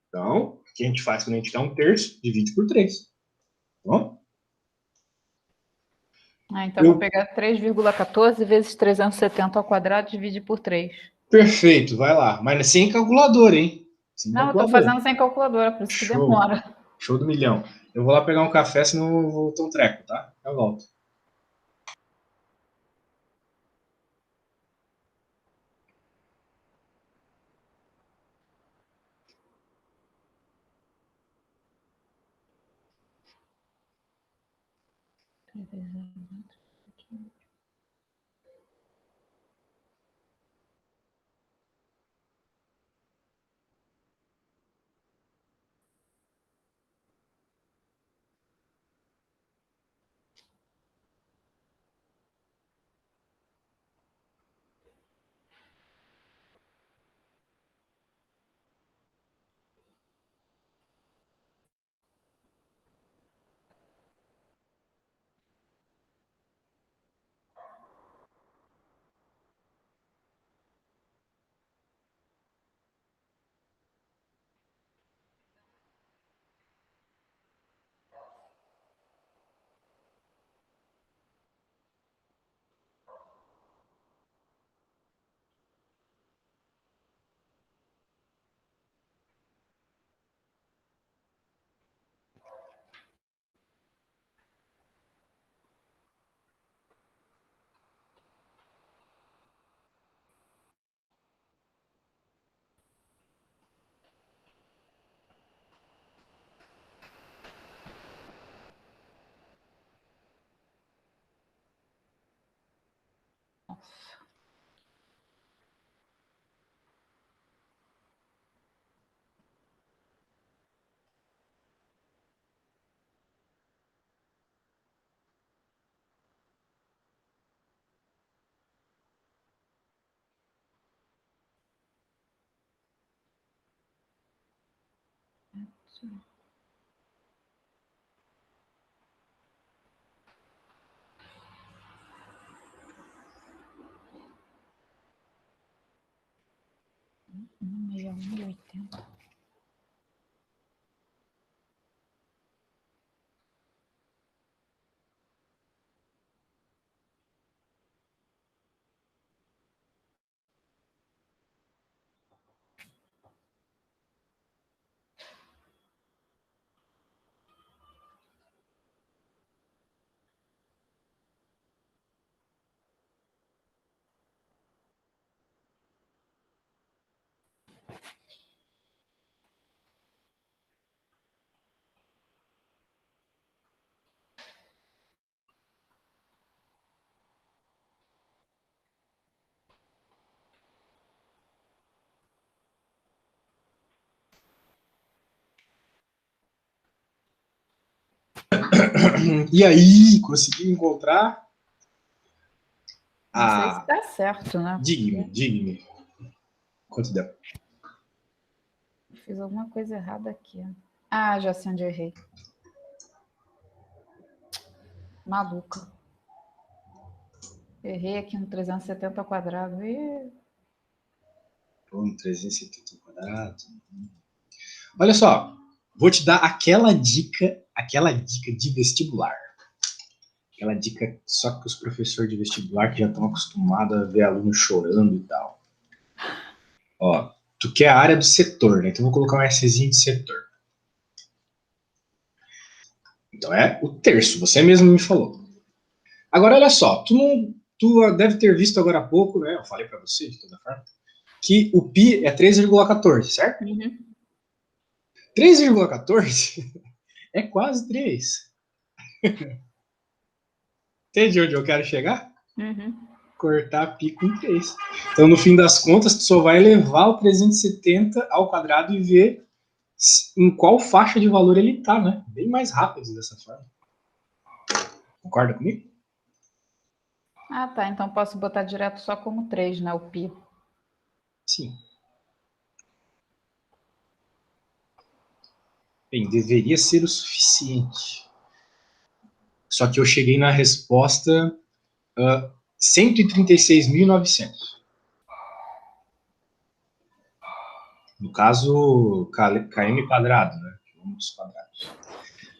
Então, o que a gente faz quando a gente quer 1/3? Divide por 3. Tá bom? Então, vou pegar 3,14 vezes 370 ao quadrado, divide por 3. Perfeito, vai lá. Mas sem calculadora, hein? Sem Não, eu estou calculadora. fazendo sem calculadora, por isso que Show. demora. Show do milhão. Eu vou lá pegar um café, senão eu vou ter um treco, tá? Eu volto. E aí, consegui encontrar? Não sei se tá certo, né? Digue-me. Quanto deu? Fiz alguma coisa errada aqui. Ah, já sei onde eu errei. Maluca. Errei aqui no 370 ao quadrado. E... Pô, 370 ao quadrado. Olha só, vou te dar aquela dica de vestibular. Aquela dica só que os professores de vestibular que já estão acostumados a ver aluno chorando e tal. Ó, tu quer a área do setor, né? Então vou colocar um Szinho de setor. Então é o terço, você mesmo me falou. Agora olha só, tu deve ter visto agora há pouco, né? Eu falei para você de toda forma, que o π é 3,14, certo? Uhum. 3,14 é quase 3. Entende onde eu quero chegar? Uhum. Cortar pi com 3. Então, no fim das contas, tu só vai levar o 370 ao quadrado e ver em qual faixa de valor ele está, né? Bem mais rápido dessa forma. Concorda comigo? Ah, tá. Então posso botar direto só como 3, né? O pi. Sim. Bem, deveria ser o suficiente. Só que eu cheguei na resposta 136.900. No caso, km quadrado, né? Quilômetros quadrados.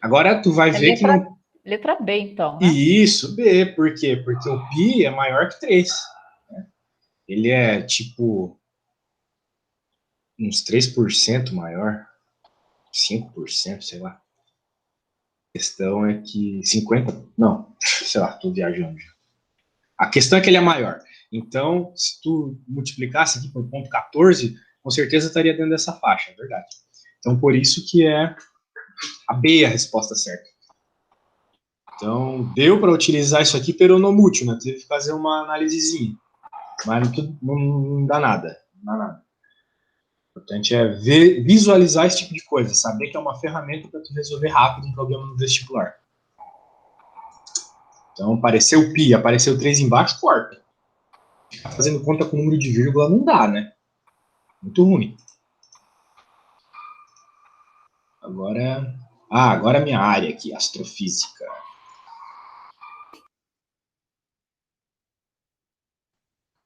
Agora tu vai É ver que não... letra B, então, né? Isso, B. Por quê? Porque o pi é maior que 3. Né? Ele é, tipo, uns 3% maior. 5%, sei lá. A questão é que 50... Não, sei lá, tô viajando já. A questão é que ele é maior. Então, se tu multiplicasse aqui por 0,14, com certeza estaria dentro dessa faixa, é verdade. Então, por isso que é a B a resposta certa. Então, deu para utilizar isso aqui peronomútil, né? Teve que fazer uma análisezinha. Mas não dá nada. Não dá nada. O importante é visualizar esse tipo de coisa, saber que é uma ferramenta para tu resolver rápido um problema no vestibular. Então, apareceu pi, apareceu 3 embaixo, corta. Ficar fazendo conta com o número de vírgula não dá, né? Muito ruim. Agora a minha área aqui, astrofísica.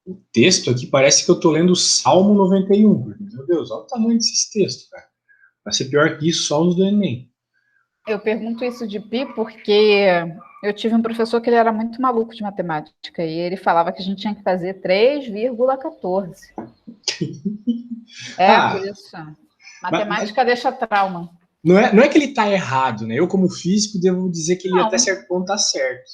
O texto aqui parece que eu tô lendo o Salmo 91. Meu Deus, olha o tamanho desses textos, cara. Vai ser pior que isso, só os do Enem. Eu pergunto isso de pi porque eu tive um professor que ele era muito maluco de matemática e ele falava que a gente tinha que fazer 3,14. Por Ah, isso. mas Matemática deixa trauma. não é que ele tá errado, né? Eu, como físico, devo dizer que ele até Não, certo ponto tá certo.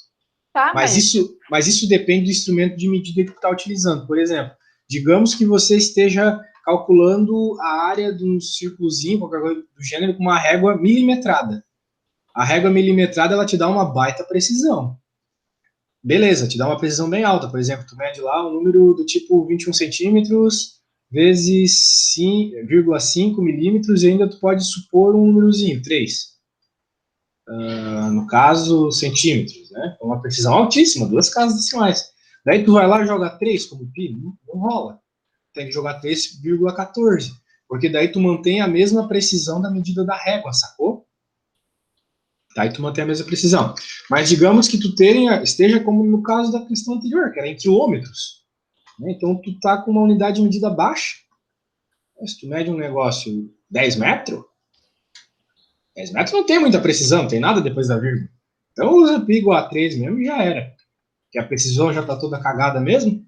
tá, Mas isso depende do instrumento de medida que tu está utilizando. Por exemplo, digamos que você esteja calculando a área de um círculozinho, qualquer coisa do gênero, com uma régua milimetrada. A régua milimetrada, ela te dá uma baita precisão. Beleza, te dá uma precisão bem alta. Por exemplo, tu mede lá um número do tipo 21 centímetros vezes 5,5 milímetros e ainda tu pode supor um númerozinho, 3. No caso, centímetros, né? É uma precisão altíssima, 2 casas decimais. Daí tu vai lá e joga 3 como pi, não rola. Tem que jogar 3,14, porque daí tu mantém a mesma precisão da medida da régua, sacou? Daí tu mantém a mesma precisão. Mas digamos que tu esteja como no caso da questão anterior, que era em quilômetros. Né? Então tu tá com uma unidade de medida baixa. Se tu mede um negócio 10 metros, 10 metros não tem muita precisão, não tem nada depois da vírgula. Então usa pi igual a 3 mesmo e já era. Que a precisão já está toda cagada mesmo,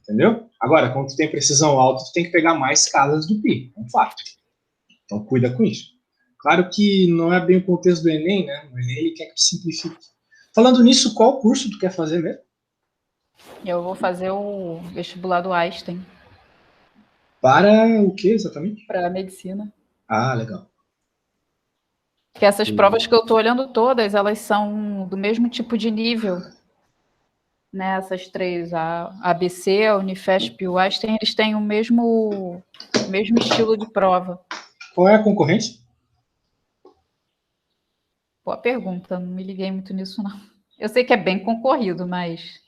entendeu? Agora, quando tu tem precisão alta, tu tem que pegar mais casas do pi, é um fato. Então cuida com isso. Claro que não é bem o contexto do Enem, né? O Enem ele quer que tu simplifique. Falando nisso, qual curso tu quer fazer mesmo? eu vou fazer o vestibular do Einstein Para o que exatamente? para medicina. Ah, legal. Porque essas provas que eu estou olhando todas, elas são do mesmo tipo de nível, né? Essas três, a ABC, a Unifesp e o Einstein, eles têm o mesmo estilo de prova. Qual é a concorrência? Boa pergunta, não me liguei muito nisso, não. Eu sei que é bem concorrido, mas.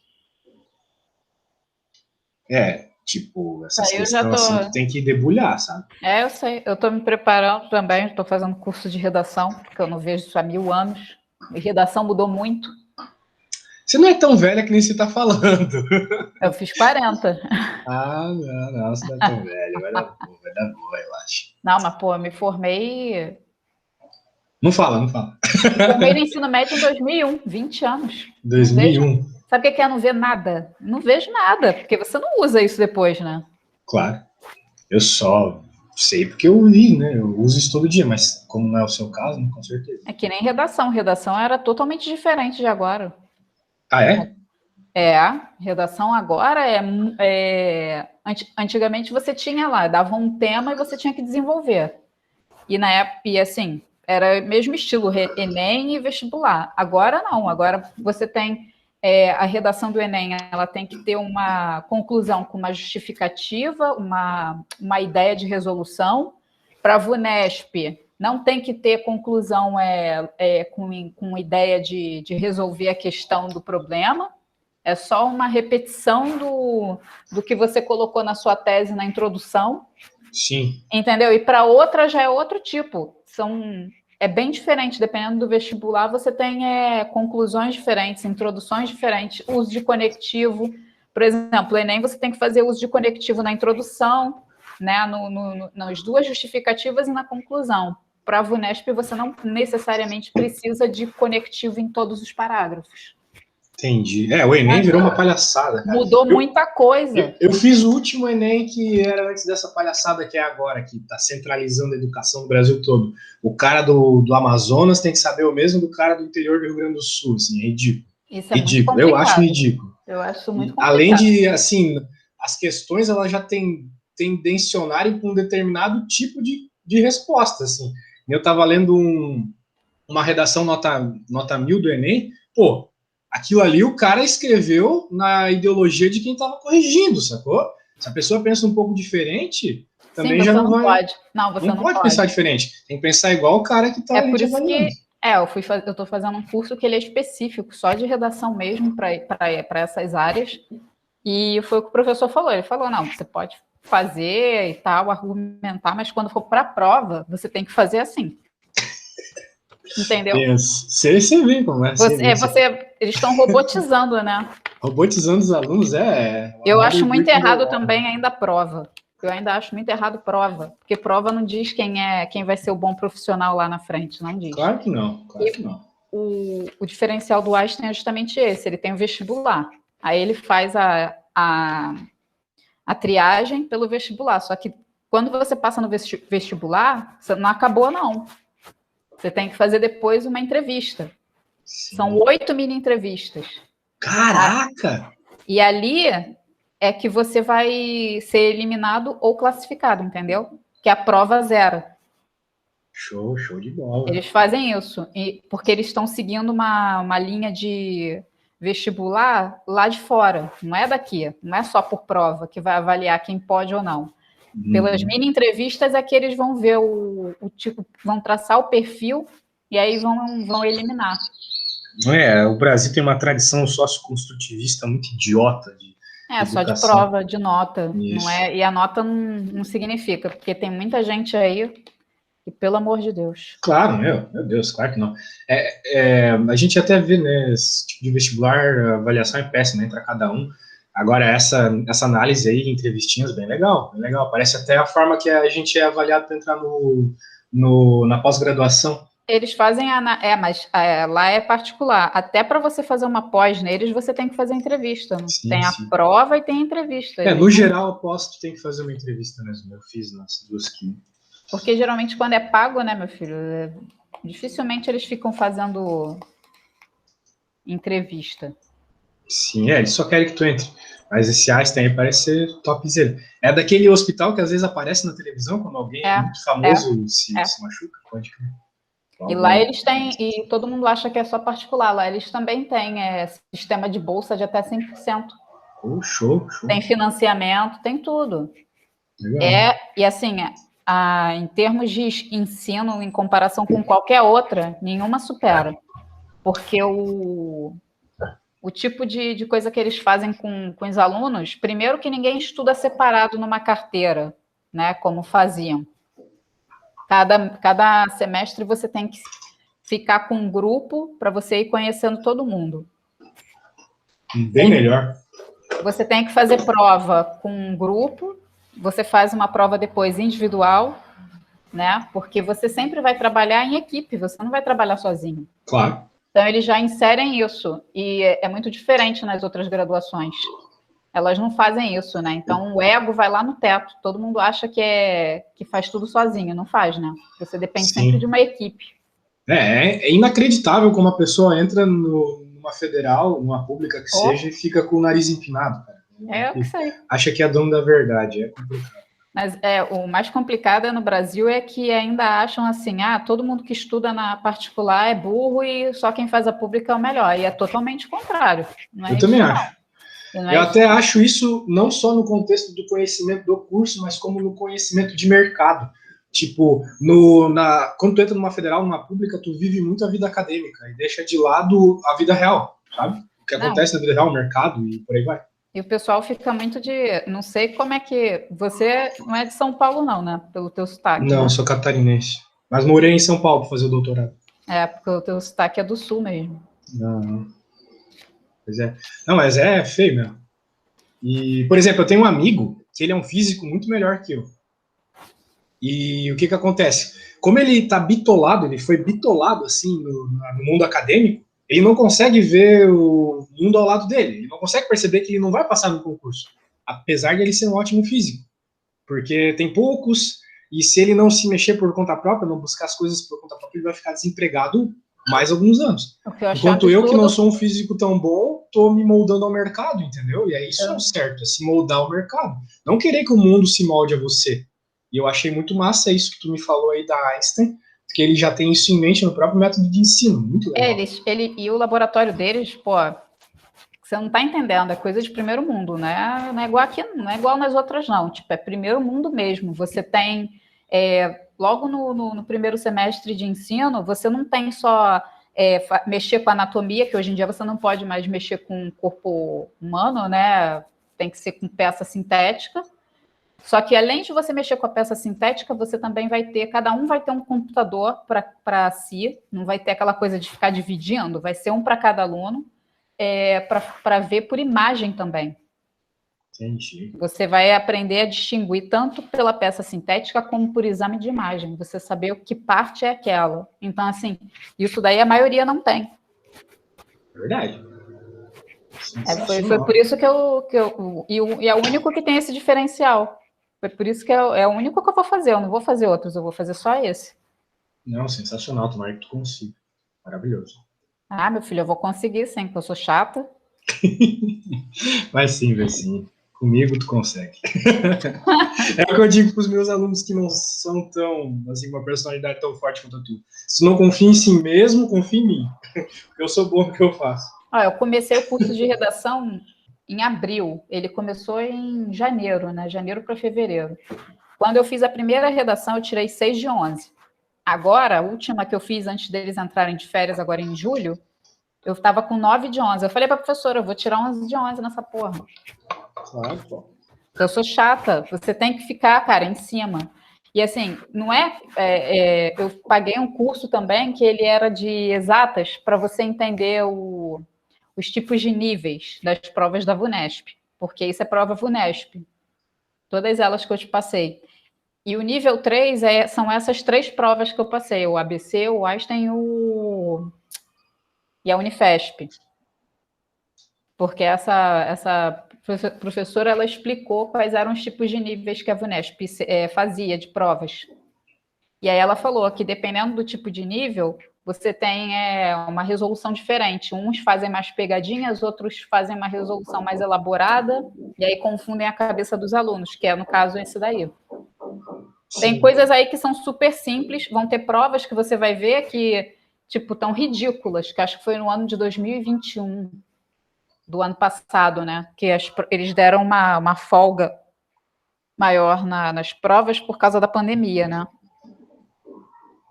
Tipo, essas Aí eu já questões tô. assim, tu tem que debulhar, sabe? Eu sei. Eu estou me preparando também, estou fazendo curso de redação, porque eu não vejo isso há 1000 anos. E redação mudou muito. Você não é tão velha que nem você tá falando. Eu fiz 40. Ah, não, você não é tão velha. Vai dar boa, relaxa. Não, mas, pô, eu me formei. Não fala, não fala. Me formei no ensino médio em 2001, 20 anos. Não vejo. 2001, Sabe o que é não ver nada? Não vejo nada, porque você não usa isso depois, né? claro. Eu só sei porque eu vi, né? Eu uso isso todo dia, mas como não é o seu caso, com certeza. É que nem redação. Redação era totalmente diferente de agora. Ah, é? Redação agora antigamente você tinha lá, dava um tema e você tinha que desenvolver. E na época, e assim, Era mesmo estilo Enem e vestibular. Agora não, agora você tem a redação do Enem, ela tem que ter uma conclusão com uma justificativa, uma ideia de resolução. Para a VUNESP, não tem que ter conclusão com ideia de resolver a questão do problema, é só uma repetição do que você colocou na sua tese na introdução. Sim. Entendeu? E para outra já é outro tipo. É bem diferente, dependendo do vestibular, você tem conclusões diferentes, introduções diferentes, uso de conectivo. Por exemplo, o Enem você tem que fazer uso de conectivo na introdução, né, nas duas justificativas e na conclusão. Para a VUNESP, você não necessariamente precisa de conectivo em todos os parágrafos. Entendi. O Enem virou uma palhaçada, cara. Mudou muita coisa. Eu fiz o último Enem que era antes dessa palhaçada que é agora, que está centralizando a educação no Brasil todo. O cara do Amazonas tem que saber o mesmo do cara do interior do Rio Grande do Sul, assim, é ridículo. Isso é ridículo. Muito eu acho ridículo. Eu acho muito complicado. Além de, assim, as questões, elas já tendencionarem para um determinado tipo de resposta, assim. Eu estava lendo uma redação nota 1000 do Enem, pô, aquilo ali o cara escreveu na ideologia de quem estava corrigindo, sacou? Se a pessoa pensa um pouco diferente, também já não vai... Pode. Não, você não pode pensar diferente. Tem que pensar igual o cara que está ali por isso avaliando. Eu estou fazendo um curso que ele é específico, só de redação mesmo, para essas áreas. E foi o que o professor falou. Ele falou, não, você pode fazer e tal, argumentar, mas quando for para a prova, você tem que fazer assim. Entendeu? Você vê como é. Eles estão robotizando, né? Robotizando os alunos Eu acho muito errado também ainda a prova. Eu ainda acho muito errado prova, porque prova não diz quem vai ser o bom profissional lá na frente, não diz. Claro que não. O diferencial do Einstein é justamente esse, ele tem o vestibular. Aí ele faz a triagem pelo vestibular, só que quando você passa no vestibular, você não acabou, não. Você tem que fazer depois uma entrevista. Sim. São 8 mini entrevistas. Caraca! E ali é que você vai ser eliminado ou classificado, entendeu? Que a prova zero. Show de bola. Eles fazem isso, porque eles estão seguindo uma linha de vestibular lá de fora. Não é daqui, não é só por prova que vai avaliar quem pode ou não. Pelas mini entrevistas é que eles vão ver o tipo, vão traçar o perfil e aí vão eliminar. O Brasil tem uma tradição socioconstrutivista muito idiota de só de prova, de nota. Não é, e a nota não significa, porque tem muita gente aí que, pelo amor de Deus. Claro, meu Deus, claro que não. A gente até vê, né, esse tipo de vestibular, a avaliação é péssima, entra cada um. Agora, essa análise aí, entrevistinhas, bem legal. Parece até a forma que a gente é avaliado para entrar na pós-graduação. Eles fazem, mas lá é particular. Até para você fazer uma pós neles, você tem que fazer entrevista. Tem a prova e tem a entrevista. No geral, aposto que tem que fazer uma entrevista mesmo. Eu fiz nas duas aqui. Porque geralmente quando é pago, né, meu filho, dificilmente eles ficam fazendo entrevista. Sim, eles só querem que tu entre. Mas esse Einstein aí parece ser topzera. É daquele hospital que às vezes aparece na televisão quando alguém muito famoso se machuca? Pode crer. E lá eles têm, e todo mundo acha que é só particular, lá eles também têm sistema de bolsa de até 100%. Show. Tem financiamento, tem tudo. Legal. E assim, em termos de ensino, em comparação com qualquer outra, nenhuma supera. Porque o tipo de coisa que eles fazem com os alunos, primeiro que ninguém estuda separado numa carteira, né, como faziam. Cada semestre você tem que ficar com um grupo para você ir conhecendo todo mundo. Bem melhor. Você tem que fazer prova com um grupo, você faz uma prova depois individual, né? Porque você sempre vai trabalhar em equipe, você não vai trabalhar sozinho. Claro. Então, eles já inserem isso, e é muito diferente nas outras graduações. Elas não fazem isso, né? Então, o ego vai lá no teto. Todo mundo acha que faz tudo sozinho. Não faz, né? Você depende sempre de uma equipe. É inacreditável como a pessoa entra numa federal, numa pública que seja, e fica com o nariz empinado, cara. Eu que sei. Acha que é dono da verdade. É complicado. Mas o mais complicado no Brasil é que ainda acham assim, todo mundo que estuda na particular é burro e só quem faz a pública é o melhor. E é totalmente contrário. Não Eu é também isso, não. acho. E não Eu é isso, até não. acho isso não só no contexto do conhecimento do curso, mas como no conhecimento de mercado. Tipo, quando tu entra numa federal, numa pública, tu vive muito a vida acadêmica e deixa de lado a vida real, sabe? O que Não. acontece na vida real, o mercado e por aí vai. E o pessoal fica muito de. Não sei como é que. Você não é de São Paulo, não, né? Pelo teu sotaque, Não, eu né? sou catarinense. Mas morei em São Paulo para fazer o doutorado. É, porque o teu sotaque é do sul mesmo. Não, pois é. Não, mas é feio mesmo. E, por exemplo, eu tenho um amigo que ele é um físico muito melhor que eu. E o que acontece? Como ele tá bitolado, ele foi bitolado assim no mundo acadêmico, ele não consegue ver o mundo ao lado dele. Ele não consegue perceber que ele não vai passar no concurso, apesar de ele ser um ótimo físico, porque tem poucos e se ele não se mexer por conta própria, não buscar as coisas por conta própria, ele vai ficar desempregado mais alguns anos. O que eu achei um Enquanto eu, que não absurdo. sou um físico tão bom, tô me moldando ao mercado, entendeu? E é isso é o certo, é se moldar ao mercado. Não querer que o mundo se molde a você. E eu achei muito massa isso que tu me falou aí da Einstein, porque ele já tem isso em mente no próprio método de ensino. Muito legal. E o laboratório deles, pô, você não tá entendendo, é coisa de primeiro mundo, né? Não é igual aqui, não é igual nas outras, não. Tipo, é primeiro mundo mesmo. Você tem, logo no primeiro semestre de ensino, você não tem só mexer com anatomia, que hoje em dia você não pode mais mexer com o corpo humano, né? Tem que ser com peça sintética. Só que além de você mexer com a peça sintética, você também vai ter, cada um vai ter um computador para si, não vai ter aquela coisa de ficar dividindo, vai ser um para cada aluno, para ver por imagem também. Entendi. Você vai aprender a distinguir tanto pela peça sintética como por exame de imagem, você saber o que parte é aquela. Então, assim, isso daí a maioria não tem. Verdade. Foi por isso que e é o único que tem esse diferencial. Foi por isso que é o único que eu vou fazer. Eu não vou fazer outros, eu vou fazer só esse. Não, sensacional. Tomara que tu consiga. Maravilhoso. Meu filho, eu vou conseguir sim, porque eu sou chata. Vai sim, vai sim. Comigo tu consegue. É o que eu digo para os meus alunos que não são tão, assim, uma personalidade tão forte quanto tu. Se não confia em si mesmo, confia em mim. Eu sou bom no que eu faço. Eu comecei o curso de redação em abril. Ele começou em janeiro, né? Janeiro para fevereiro. Quando eu fiz a primeira redação, eu tirei 6 de 11. Agora, a última que eu fiz antes deles entrarem de férias, agora em julho, eu estava com 9 de 11. Eu falei para a professora, eu vou tirar 11 de 11 nessa porra. Claro, pô. Eu sou chata, você tem que ficar, cara, em cima. E assim, não eu paguei um curso também que ele era de exatas para você entender os tipos de níveis das provas da VUNESP, porque isso é prova VUNESP, todas elas que eu te passei. E o nível 3 são essas 3 provas que eu passei, o ABC, o Einstein e a Unifesp. Porque essa professora ela explicou quais eram os tipos de níveis que a VUNESP fazia de provas. E aí ela falou que dependendo do tipo de nível, você tem uma resolução diferente. Uns fazem mais pegadinhas, outros fazem uma resolução mais elaborada, e aí confundem a cabeça dos alunos, que é, no caso, esse daí. Tem coisas aí que são super simples, vão ter provas que você vai ver que, tipo, tão ridículas, que acho que foi no ano de 2021, do ano passado, né? Que eles deram uma folga maior nas provas por causa da pandemia, né?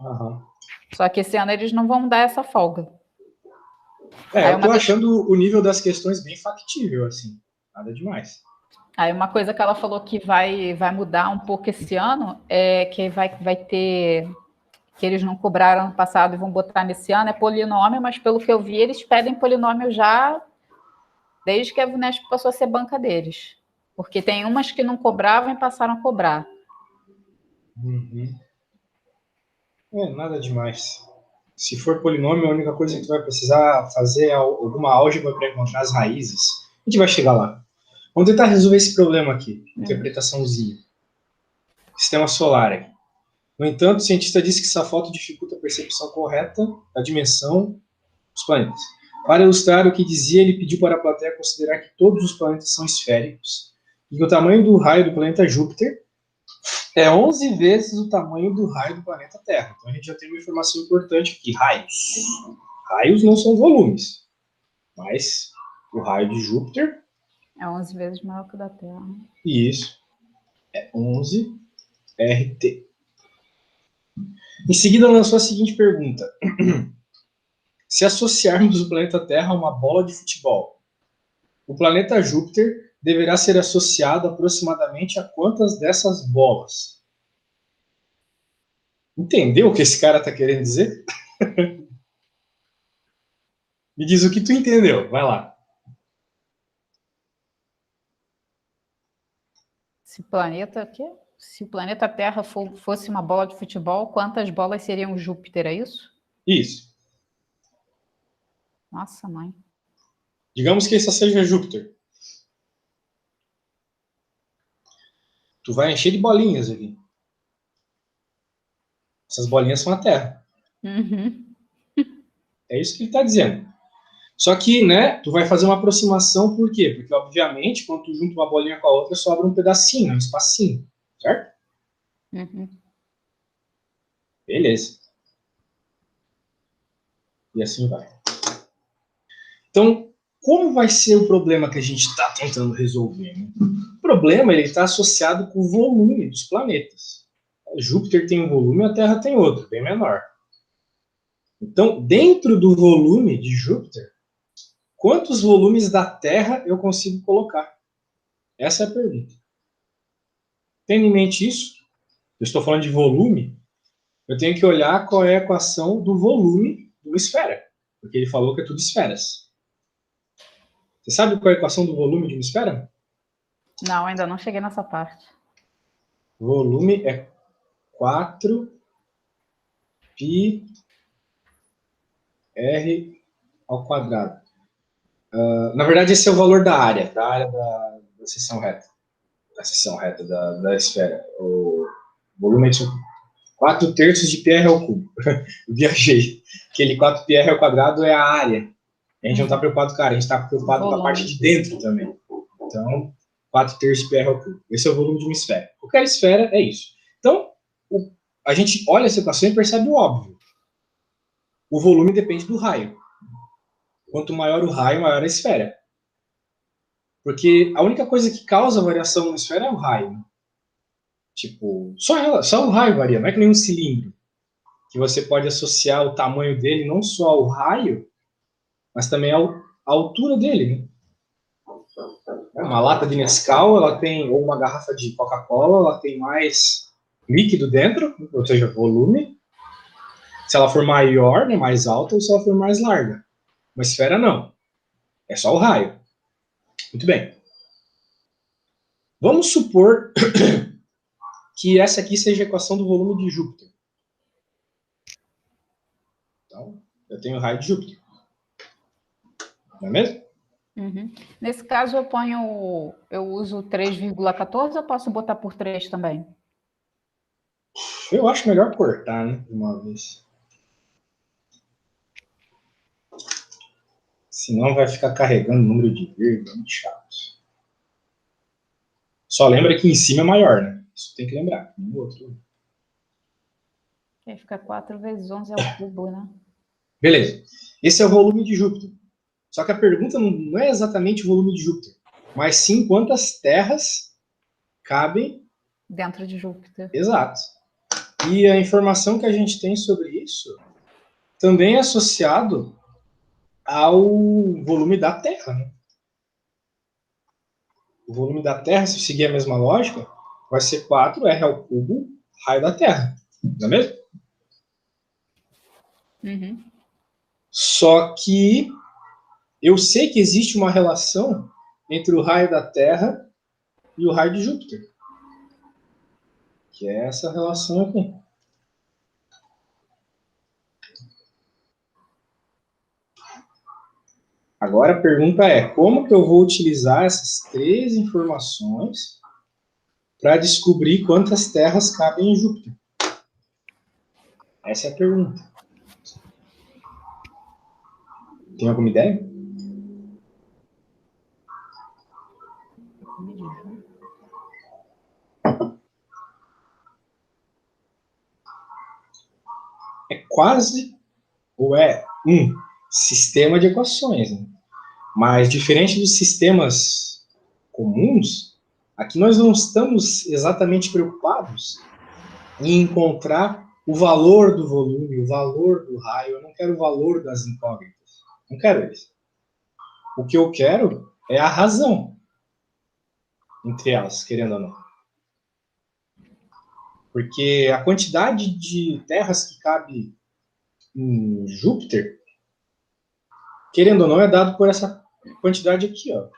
Uhum. Só que esse ano eles não vão dar essa folga. Eu tô achando o nível das questões bem factível, assim. Nada demais. Aí uma coisa que ela falou que vai mudar um pouco esse ano é que vai ter que eles não cobraram ano passado e vão botar nesse ano é polinômio, mas pelo que eu vi eles pedem polinômio já desde que a VUNESP passou a ser banca deles, porque tem umas que não cobravam e passaram a cobrar. Uhum. Nada demais. Se for polinômio, a única coisa que tu vai precisar fazer é alguma álgebra para encontrar as raízes. A gente vai chegar lá. Vamos tentar resolver esse problema aqui. Interpretaçãozinha. Sistema solar aqui. No entanto, o cientista disse que essa foto dificulta a percepção correta da dimensão dos planetas. Para ilustrar o que dizia, ele pediu para a plateia considerar que todos os planetas são esféricos e que o tamanho do raio do planeta Júpiter É 11 vezes o tamanho do raio do planeta Terra. Então a gente já tem uma informação importante aqui. Raios. Raios não são volumes, mas o raio de Júpiter, É 11 vezes maior que o da Terra. isso, é 11 RT. Em seguida lançou a seguinte pergunta. Se associarmos o planeta Terra a uma bola de futebol, o planeta Júpiter deverá ser associado aproximadamente a quantas dessas bolas? Entendeu o que esse cara está querendo dizer? Me diz o que tu entendeu. Vai lá. Se o planeta, o quê? Se o planeta Terra fosse uma bola de futebol, quantas bolas seriam Júpiter, é isso? Isso. Nossa, mãe. Digamos que essa seja Júpiter. Tu vai encher de bolinhas aqui. Essas bolinhas são a Terra. Uhum. É isso que ele está dizendo. Só que, né, tu vai fazer uma aproximação, por quê? Porque, obviamente, quando tu junta uma bolinha com a outra, sobra um pedacinho, um espacinho, certo? Uhum. Beleza. E assim vai. Então, como vai ser o problema que a gente está tentando resolver? Né? O problema está associado com o volume dos planetas. Júpiter tem um volume, a Terra tem outro, bem menor. Então, dentro do volume de Júpiter, quantos volumes da Terra eu consigo colocar? Essa é a pergunta. Tendo em mente isso, eu estou falando de volume, eu tenho que olhar qual é a equação do volume de uma esfera. Porque ele falou que é tudo esferas. Você sabe qual é a equação do volume de uma esfera? Não, ainda não cheguei nessa parte. Volume é 4πr ao quadrado. Na verdade, esse é o valor da área da seção reta. Da seção reta da esfera. O volume é 4 terços de πr ao cubo. Viajei. Aquele 4πr ao quadrado é a área. A gente não está preocupado com a área, a gente está preocupado com a parte de dentro também. Então, 4 terços de πr ao cubo. Esse é o volume de uma esfera. Qualquer esfera é isso. Então, a gente olha essa equação e percebe o óbvio. O volume depende do raio. Quanto maior o raio, maior a esfera. Porque a única coisa que causa variação numa esfera é o raio. Tipo, só o raio varia, não é que nem um cilindro. Que você pode associar o tamanho dele não só ao raio, mas também à altura dele. Né? Uma lata de Nescau, ela tem, ou uma garrafa de Coca-Cola, ela tem mais líquido dentro, ou seja, volume. Se ela for maior, né, mais alta, ou se ela for mais larga. Uma esfera não. É só o raio. Muito bem. Vamos supor que essa aqui seja a equação do volume de Júpiter. Então, eu tenho o raio de Júpiter. Não é mesmo? Uhum. Nesse caso, eu uso 3,14 ou posso botar por 3 também? Eu acho melhor cortar, né? De uma vez. Senão vai ficar carregando o número de vírgula, muito chato. Só lembra que em cima é maior, né? Isso tem que lembrar. No outro. Aí fica 4 vezes 11 ao cubo, né? Beleza. Esse é o volume de Júpiter. Só que a pergunta não é exatamente o volume de Júpiter, mas sim quantas terras cabem. Dentro de Júpiter. Exato. E a informação que a gente tem sobre isso também é associado ao volume da Terra. Né? O volume da Terra, se seguir a mesma lógica, vai ser 4r ao cubo raio da Terra. Não é mesmo? Uhum. Só que eu sei que existe uma relação entre o raio da Terra e o raio de Júpiter. Que é essa relação aqui. Agora a pergunta é, como que eu vou utilizar essas três informações para descobrir quantas terras cabem em Júpiter? Essa é a pergunta. Tem alguma ideia? é quase, ou é um sistema de equações, né? Mas diferente dos sistemas comuns, aqui nós não estamos exatamente preocupados em encontrar o valor do volume, o valor do raio. Eu não quero o valor das incógnitas. Não quero isso. O que eu quero é a razão entre elas, querendo ou não. Porque a quantidade de terras que cabe em Júpiter, querendo ou não, é dado por essa quantidade aqui, ó.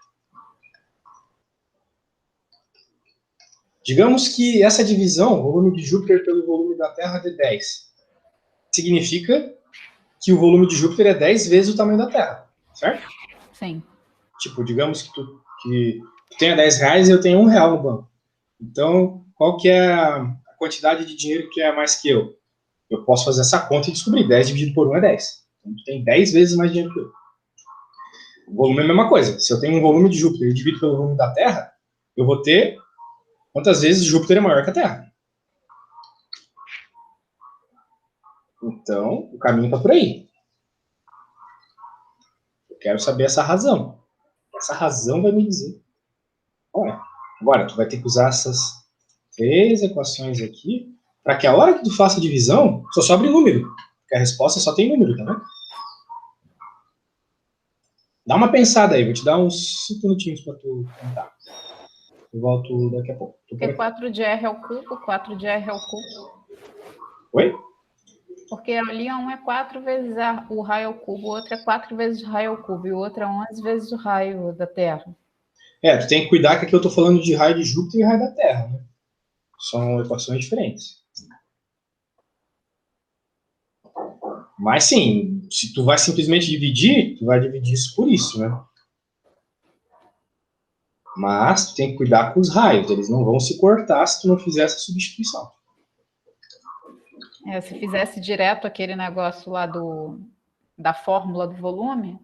Digamos que essa divisão, o volume de Júpiter pelo volume da Terra de 10, significa que o volume de Júpiter é 10 vezes o tamanho da Terra, certo? Sim. Tipo, digamos que tu tenha 10 reais e eu tenho R$1 no banco. Então, qual que é a quantidade de dinheiro que é mais que eu? Eu posso fazer essa conta e descobrir. 10 dividido por 1 é 10. Então, tu tem 10 vezes mais dinheiro que eu. O volume é a mesma coisa. Se eu tenho um volume de Júpiter e divido pelo volume da Terra, eu vou ter quantas vezes Júpiter é maior que a Terra. Então, o caminho está por aí. Eu quero saber essa razão. Essa razão vai me dizer. Olha, agora, tu vai ter que usar essas 3 equações aqui para que a hora que tu faça a divisão, só sobre número. Porque a resposta só tem número, tá vendo? Dá uma pensada aí, vou te dar uns 5 minutinhos para tu tentar. Eu volto daqui a pouco. Porque 4 de R ao cubo, 4 de R ao cubo. Oi? Porque ali um é 4 vezes o raio ao cubo, o outro é 4 vezes o raio ao cubo, e o outro é 11 vezes o raio da Terra. Tu tem que cuidar que aqui eu tô falando de raio de Júpiter e raio da Terra, né? São equações diferentes. Mas sim, se tu vai simplesmente dividir, tu vai dividir isso por isso, né? Mas tu tem que cuidar com os raios, eles não vão se cortar se tu não fizer essa substituição. Se fizesse direto aquele negócio lá da fórmula do volume,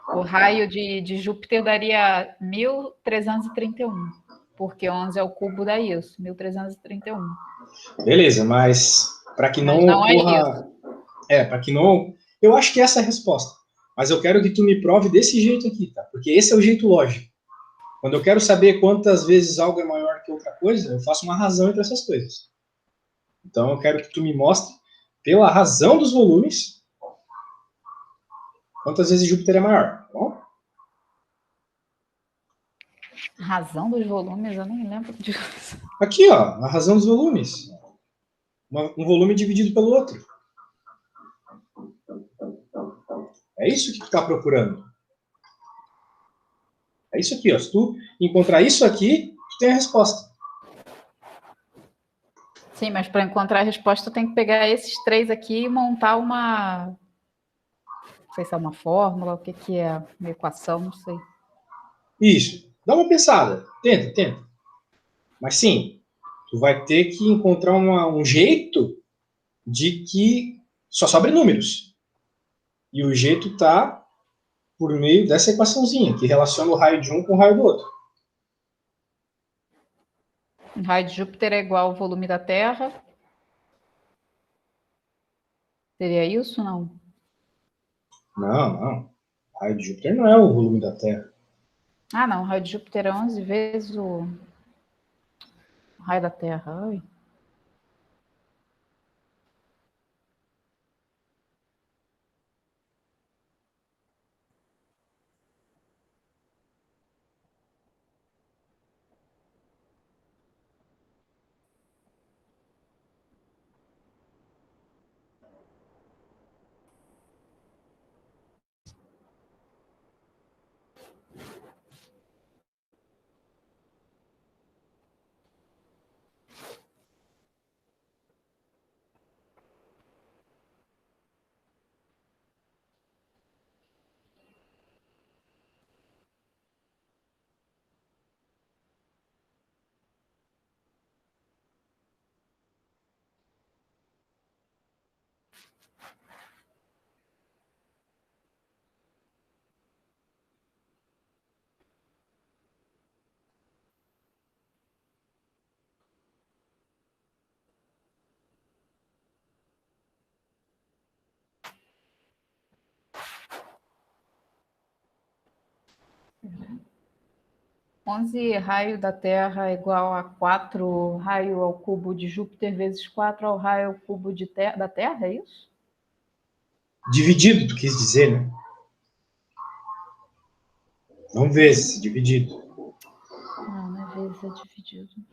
o raio de Júpiter daria 1331, porque 11 ao cubo dá isso, 1331. Beleza, mas para que não Mas não é ocorra... isso. para que não... Eu acho que essa é a resposta. Mas eu quero que tu me prove desse jeito aqui, tá? Porque esse é o jeito lógico. Quando eu quero saber quantas vezes algo é maior que outra coisa, eu faço uma razão entre essas coisas. Então eu quero que tu me mostre, pela razão dos volumes, quantas vezes Júpiter é maior. Tá bom? Razão dos volumes, eu nem lembro disso. Aqui, ó, a razão dos volumes. Um volume dividido pelo outro. É isso que tu está procurando. É isso aqui, ó. Se tu encontrar isso aqui, tu tem a resposta. Sim, mas para encontrar a resposta, tem que pegar esses 3 aqui e montar uma. Não sei se é uma fórmula, o que, que é, uma equação, não sei. Isso. Dá uma pensada. Tenta. Mas sim, tu vai ter que encontrar um jeito de que só sobre números. E o jeito tá por meio dessa equaçãozinha, que relaciona o raio de um com o raio do outro. O raio de Júpiter é igual ao volume da Terra. Seria isso, não? Não. O raio de Júpiter não é o volume da Terra. Ah, não. O raio de Júpiter é 11 vezes o raio da Terra. Ai. 11 raio da Terra é igual a 4 raio ao cubo de Júpiter vezes 4 ao raio ao cubo da Terra, é isso? Dividido, tu quis dizer, né? Vamos ver se dividido. Não é vezes, é dividido.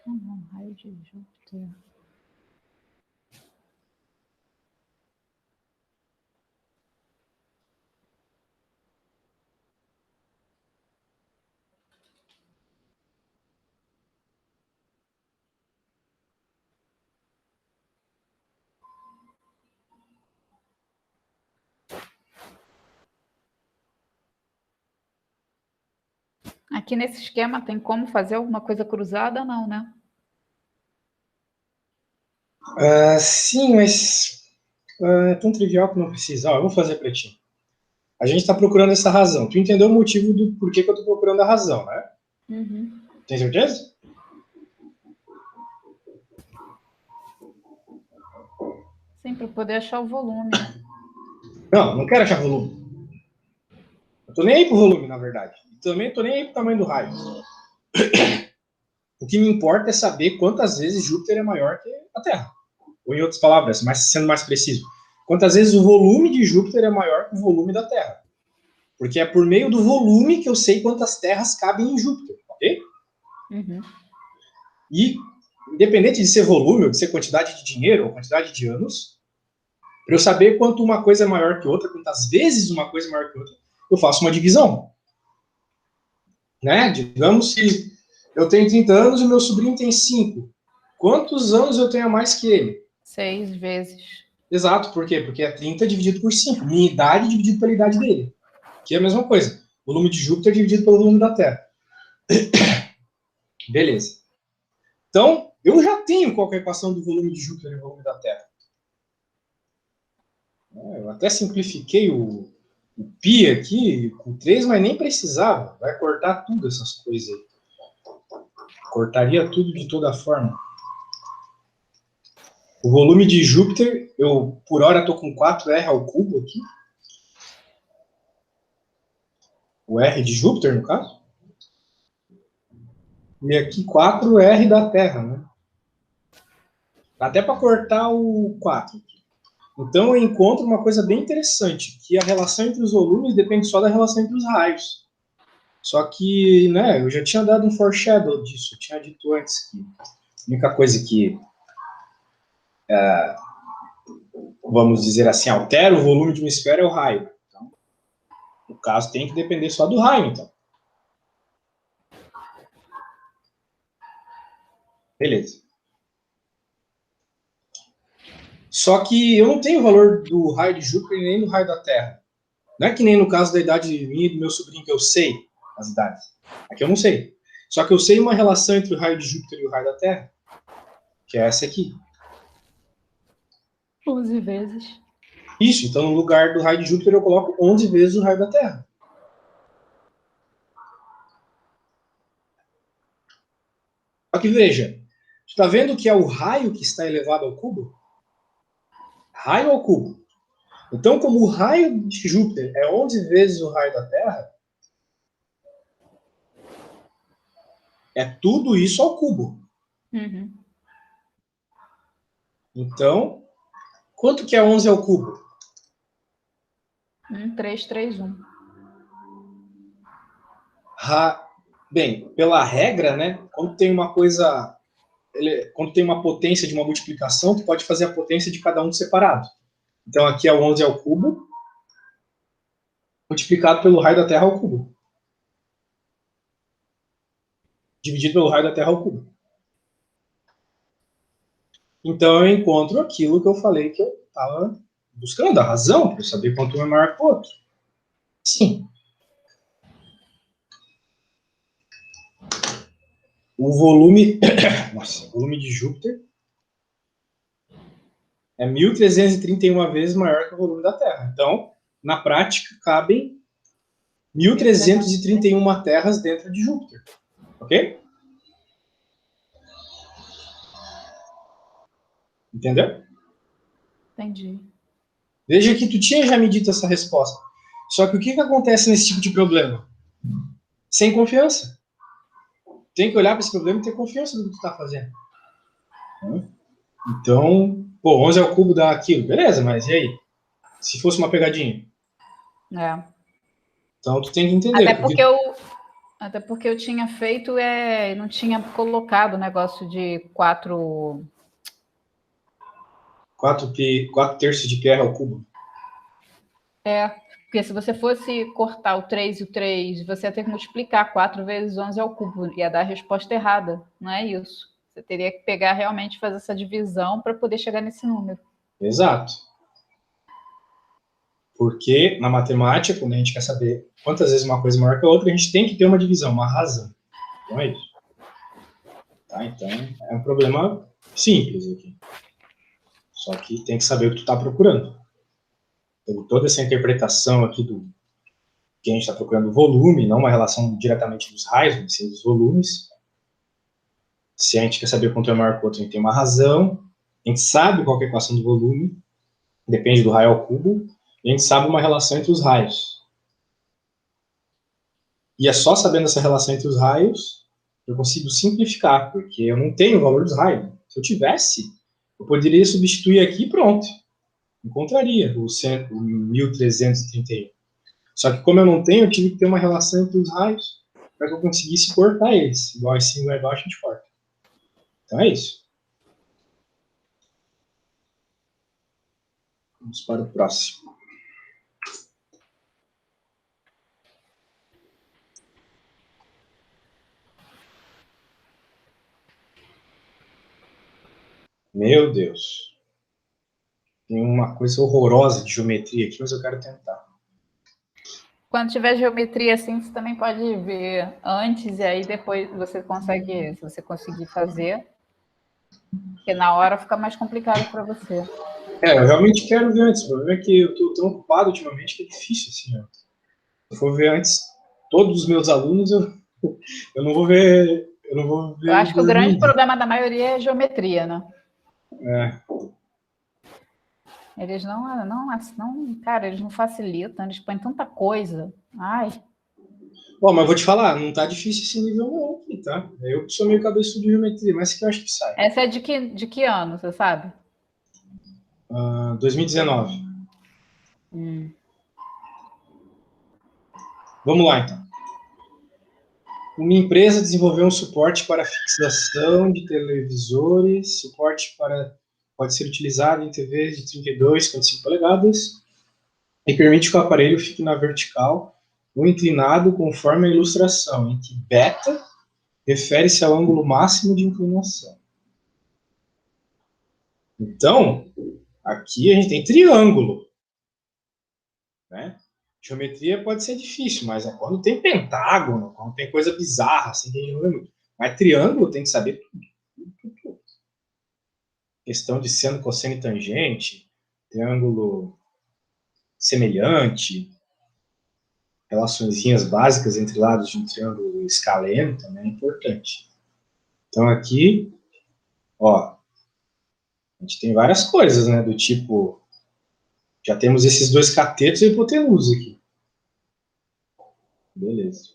Não, raio de Júpiter. Aqui nesse esquema tem como fazer alguma coisa cruzada? Não, né? Sim, mas é tão trivial que não precisa. Ó, eu vou fazer para ti. A gente está procurando essa razão. Tu entendeu o motivo do porquê que eu estou procurando a razão, né? Uhum. Tem certeza? Sim, para poder achar o volume. Não, não quero achar volume. Eu tô nem aí pro volume, na verdade. Também tô nem aí pro tamanho do raio. O que me importa é saber quantas vezes Júpiter é maior que a Terra. Ou em outras palavras, sendo mais preciso, quantas vezes o volume de Júpiter é maior que o volume da Terra. Porque é por meio do volume que eu sei quantas terras cabem em Júpiter, ok? Uhum. E, independente de ser volume, ou de ser quantidade de dinheiro, ou quantidade de anos, para eu saber quanto uma coisa é maior que outra, quantas vezes uma coisa é maior que outra, eu faço uma divisão. Né? Digamos que eu tenho 30 anos e meu sobrinho tem 5. Quantos anos eu tenho a mais que ele? 6 vezes. Exato, por quê? Porque é 30 dividido por 5. Minha idade dividido pela idade dele. Que é a mesma coisa. Volume de Júpiter dividido pelo volume da Terra. Beleza. Então, eu já tenho qual é a equação do volume de Júpiter e volume da Terra. Eu até simplifiquei o π aqui com 3, mas nem precisava. Vai cortar tudo essas coisas aí. Cortaria tudo de toda forma. O volume de Júpiter, eu por hora estou com 4R ao cubo aqui. O R de Júpiter, no caso. E aqui 4R da Terra, né? Dá até para cortar o 4. Então eu encontro uma coisa bem interessante, que a relação entre os volumes depende só da relação entre os raios. Só que, né, eu já tinha dado um foreshadow disso, eu tinha dito antes que a única coisa que, vamos dizer assim, altera o volume de uma esfera é o raio. Então, no caso, tem que depender só do raio, então. Beleza. Só que eu não tenho o valor do raio de Júpiter nem do raio da Terra. Não é que nem no caso da idade minha e do meu sobrinho, que eu sei as idades. Aqui eu não sei. Só que eu sei uma relação entre o raio de Júpiter e o raio da Terra, que é essa aqui. 11 vezes. Isso, então no lugar do raio de Júpiter eu coloco 11 vezes o raio da Terra. Só que veja, tu está vendo que é o raio que está elevado ao cubo? Raio ao cubo. Então, como o raio de Júpiter é 11 vezes o raio da Terra, é tudo isso ao cubo. Uhum. Então, quanto que é 11 ao cubo? 3, 3, 1. Bem, pela regra, né, quando tem uma coisa, quando tem uma potência de uma multiplicação, tu pode fazer a potência de cada um separado. Então aqui é o 11 ao cubo, multiplicado pelo raio da Terra ao cubo. Dividido pelo raio da Terra ao cubo. Então eu encontro aquilo que eu falei que eu estava buscando, a razão, para eu saber quanto um é maior que o outro. Sim. o volume, nossa, o volume de Júpiter é 1.331 vezes maior que o volume da Terra. Então, na prática, cabem 1.331 terras dentro de Júpiter. Ok? Entendeu? Entendi. Veja que tu tinha já me dito essa resposta. Só que o que acontece nesse tipo de problema? Sem confiança. Tem que olhar para esse problema e ter confiança no que tu está fazendo. Então, pô, 11 ao cubo dá aquilo. Beleza, mas e aí? Se fosse uma pegadinha? É. Então, tu tem que entender. Até porque eu tinha feito, não tinha colocado o negócio de 4. 4 terços de πr ao cubo. Porque se você fosse cortar o 3 e o 3, você ia ter que multiplicar 4 vezes 11 ao cubo. Ia dar a resposta errada. Não é isso. Você teria que pegar realmente e fazer essa divisão para poder chegar nesse número. Exato. Porque na matemática, quando a gente quer saber quantas vezes uma coisa é maior que a outra, a gente tem que ter uma divisão, uma razão. Então é isso. Tá? Então é um problema simples aqui. Só que tem que saber o que tu está procurando. Então, toda essa interpretação aqui do que a gente está procurando volume, não uma relação diretamente dos raios, mas sim dos volumes. Se a gente quer saber quanto é maior que o outro, a gente tem uma razão. A gente sabe qual é a equação do volume, depende do raio ao cubo. E a gente sabe uma relação entre os raios. E é só sabendo essa relação entre os raios que eu consigo simplificar, porque eu não tenho o valor dos raios. Se eu tivesse, eu poderia substituir aqui e pronto. Encontraria o 1331. Só que como eu não tenho, eu tive que ter uma relação entre os raios para que eu conseguisse cortar eles. Igual assim, igual igual a gente corta. Então é isso. Vamos para o próximo. Meu Deus. Tem uma coisa horrorosa de geometria aqui, mas eu quero tentar. Quando tiver geometria assim, você também pode ver antes e aí depois você consegue, se você conseguir fazer, porque na hora fica mais complicado para você. Eu realmente quero ver antes. O problema é que eu estou tão ocupado ultimamente que é difícil, assim. Ó. Se eu for ver antes todos os meus alunos, eu não vou ver. Eu não vou Eu ver acho que o grande dormindo. problema da maioria é geometria, né? É. Eles cara, eles não facilitam, eles põem tanta coisa. Ai, Bom, mas vou te falar, não tá difícil esse nível não aqui, tá? Eu que sou meio cabeçudo de geometria, mas que eu acho que sai. essa é de que ano, você sabe? 2019. Vamos lá, então. Uma empresa desenvolveu um suporte para fixação de televisores, suporte pode ser utilizado em TVs de 32, 55 polegadas e permite que o aparelho fique na vertical ou inclinado conforme a ilustração, em que beta refere-se ao ângulo máximo de inclinação. Então, aqui a gente tem triângulo, né? Geometria pode ser difícil, mas é quando tem pentágono, quando tem coisa bizarra, assim, que a gente não vê muito. Mas triângulo tem que saber tudo. Questão de seno, cosseno e tangente, triângulo semelhante, relaçõezinhas básicas entre lados de um triângulo escaleno também é importante. Então aqui, ó, a gente tem várias coisas, né, do tipo, já temos esses dois catetos e hipotenusa aqui. Beleza.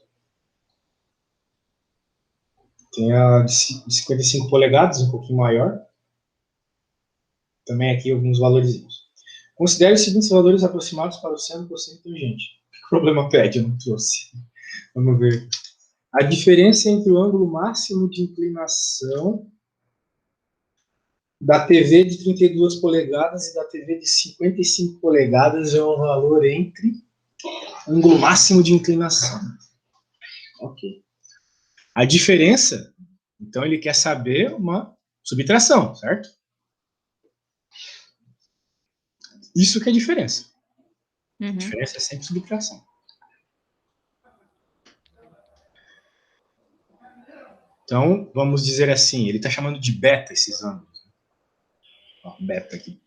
Tem a de 55 polegadas, um pouquinho maior. Também aqui alguns valores. Considere os seguintes valores aproximados para o seno, cosseno e tangente. Que problema pede? Eu não trouxe. Vamos ver. A diferença entre o ângulo máximo de inclinação da TV de 32 polegadas e da TV de 55 polegadas é um valor entre ângulo máximo de inclinação. Ok. A diferença, então ele quer saber uma subtração, certo? Isso que é a diferença. A diferença é sempre subtração. Então, vamos dizer assim, ele está chamando de beta esses ângulos. Ó, beta aqui.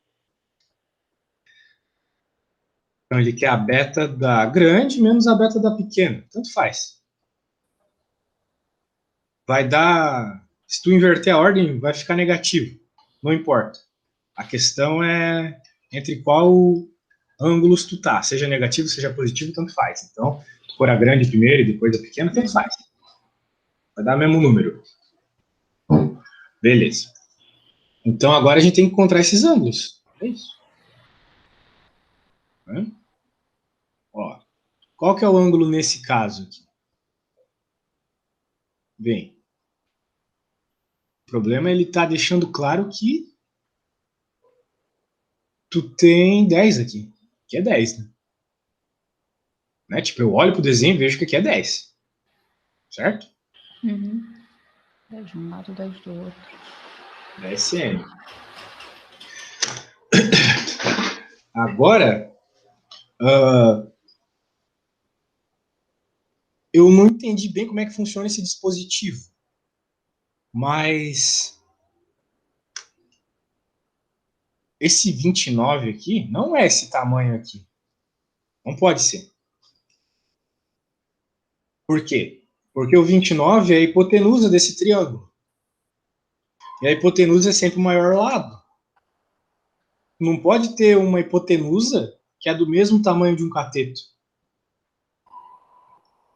Então, ele quer a beta da grande menos a beta da pequena. Tanto faz. Vai dar... Se tu inverter a ordem, vai ficar negativo. Não importa. A questão é entre qual ângulos tu tá. Seja negativo, seja positivo, tanto faz. Então, tu pôr a grande primeiro e depois a pequena, tanto faz. Vai dar o mesmo número. Beleza. Então, agora a gente tem que encontrar esses ângulos. É isso. Ó, qual que é o ângulo nesse caso aqui? Bem, o problema é ele tá deixando claro que tu tem 10 aqui. Que é 10, né? Tipo, eu olho pro desenho e vejo que aqui é 10. Certo? 10 de um lado, 10 do outro. 10 cm. Agora, eu não entendi bem como é que funciona esse dispositivo. Mas esse 29 aqui não é esse tamanho aqui. Não pode ser. Por quê? Porque o 29 é a hipotenusa desse triângulo. E a hipotenusa é sempre o maior lado. Não pode ter uma hipotenusa que é do mesmo tamanho de um cateto.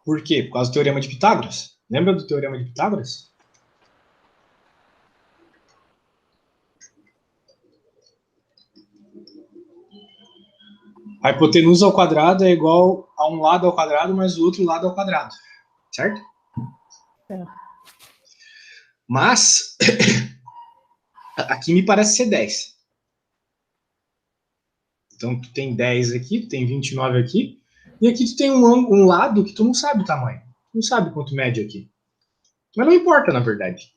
Por quê? Por causa do teorema de Pitágoras. Lembra do teorema de Pitágoras? A hipotenusa ao quadrado é igual a um lado ao quadrado mais o outro lado ao quadrado. Certo? Mas, aqui me parece ser 10. Então, tu tem 10 aqui, tu tem 29 aqui, e aqui tu tem um lado que tu não sabe o tamanho. Tu não sabe quanto mede aqui. Mas não importa, na verdade.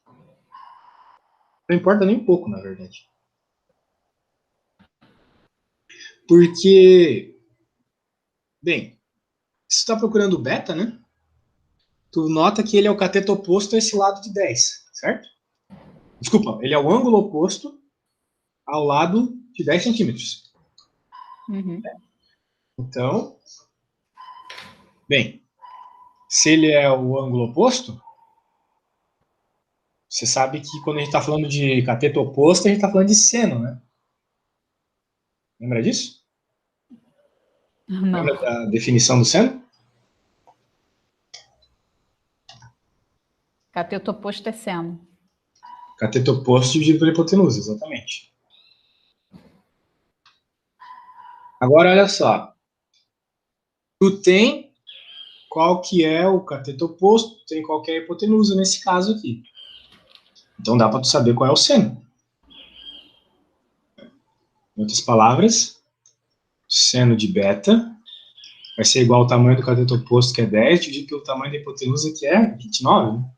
Não importa nem um pouco, na verdade. Porque, bem, se tu está procurando beta, né? Tu nota que ele é o cateto oposto a esse lado de 10, certo? Desculpa, ele é o ângulo oposto ao lado de 10 centímetros. Então, bem, se ele é o ângulo oposto, você sabe que quando a gente está falando de cateto oposto, a gente está falando de seno, né? Lembra disso? Não. Lembra da definição do seno? Cateto oposto é seno. Cateto oposto dividido pela hipotenusa, exatamente. Agora, olha só. Tu tem qual que é o cateto oposto, tu tem qual que é a hipotenusa nesse caso aqui. Então dá para tu saber qual é o seno. Em outras palavras, seno de beta vai ser igual ao tamanho do cateto oposto, que é 10, dividido pelo tamanho da hipotenusa, que é 29. Né?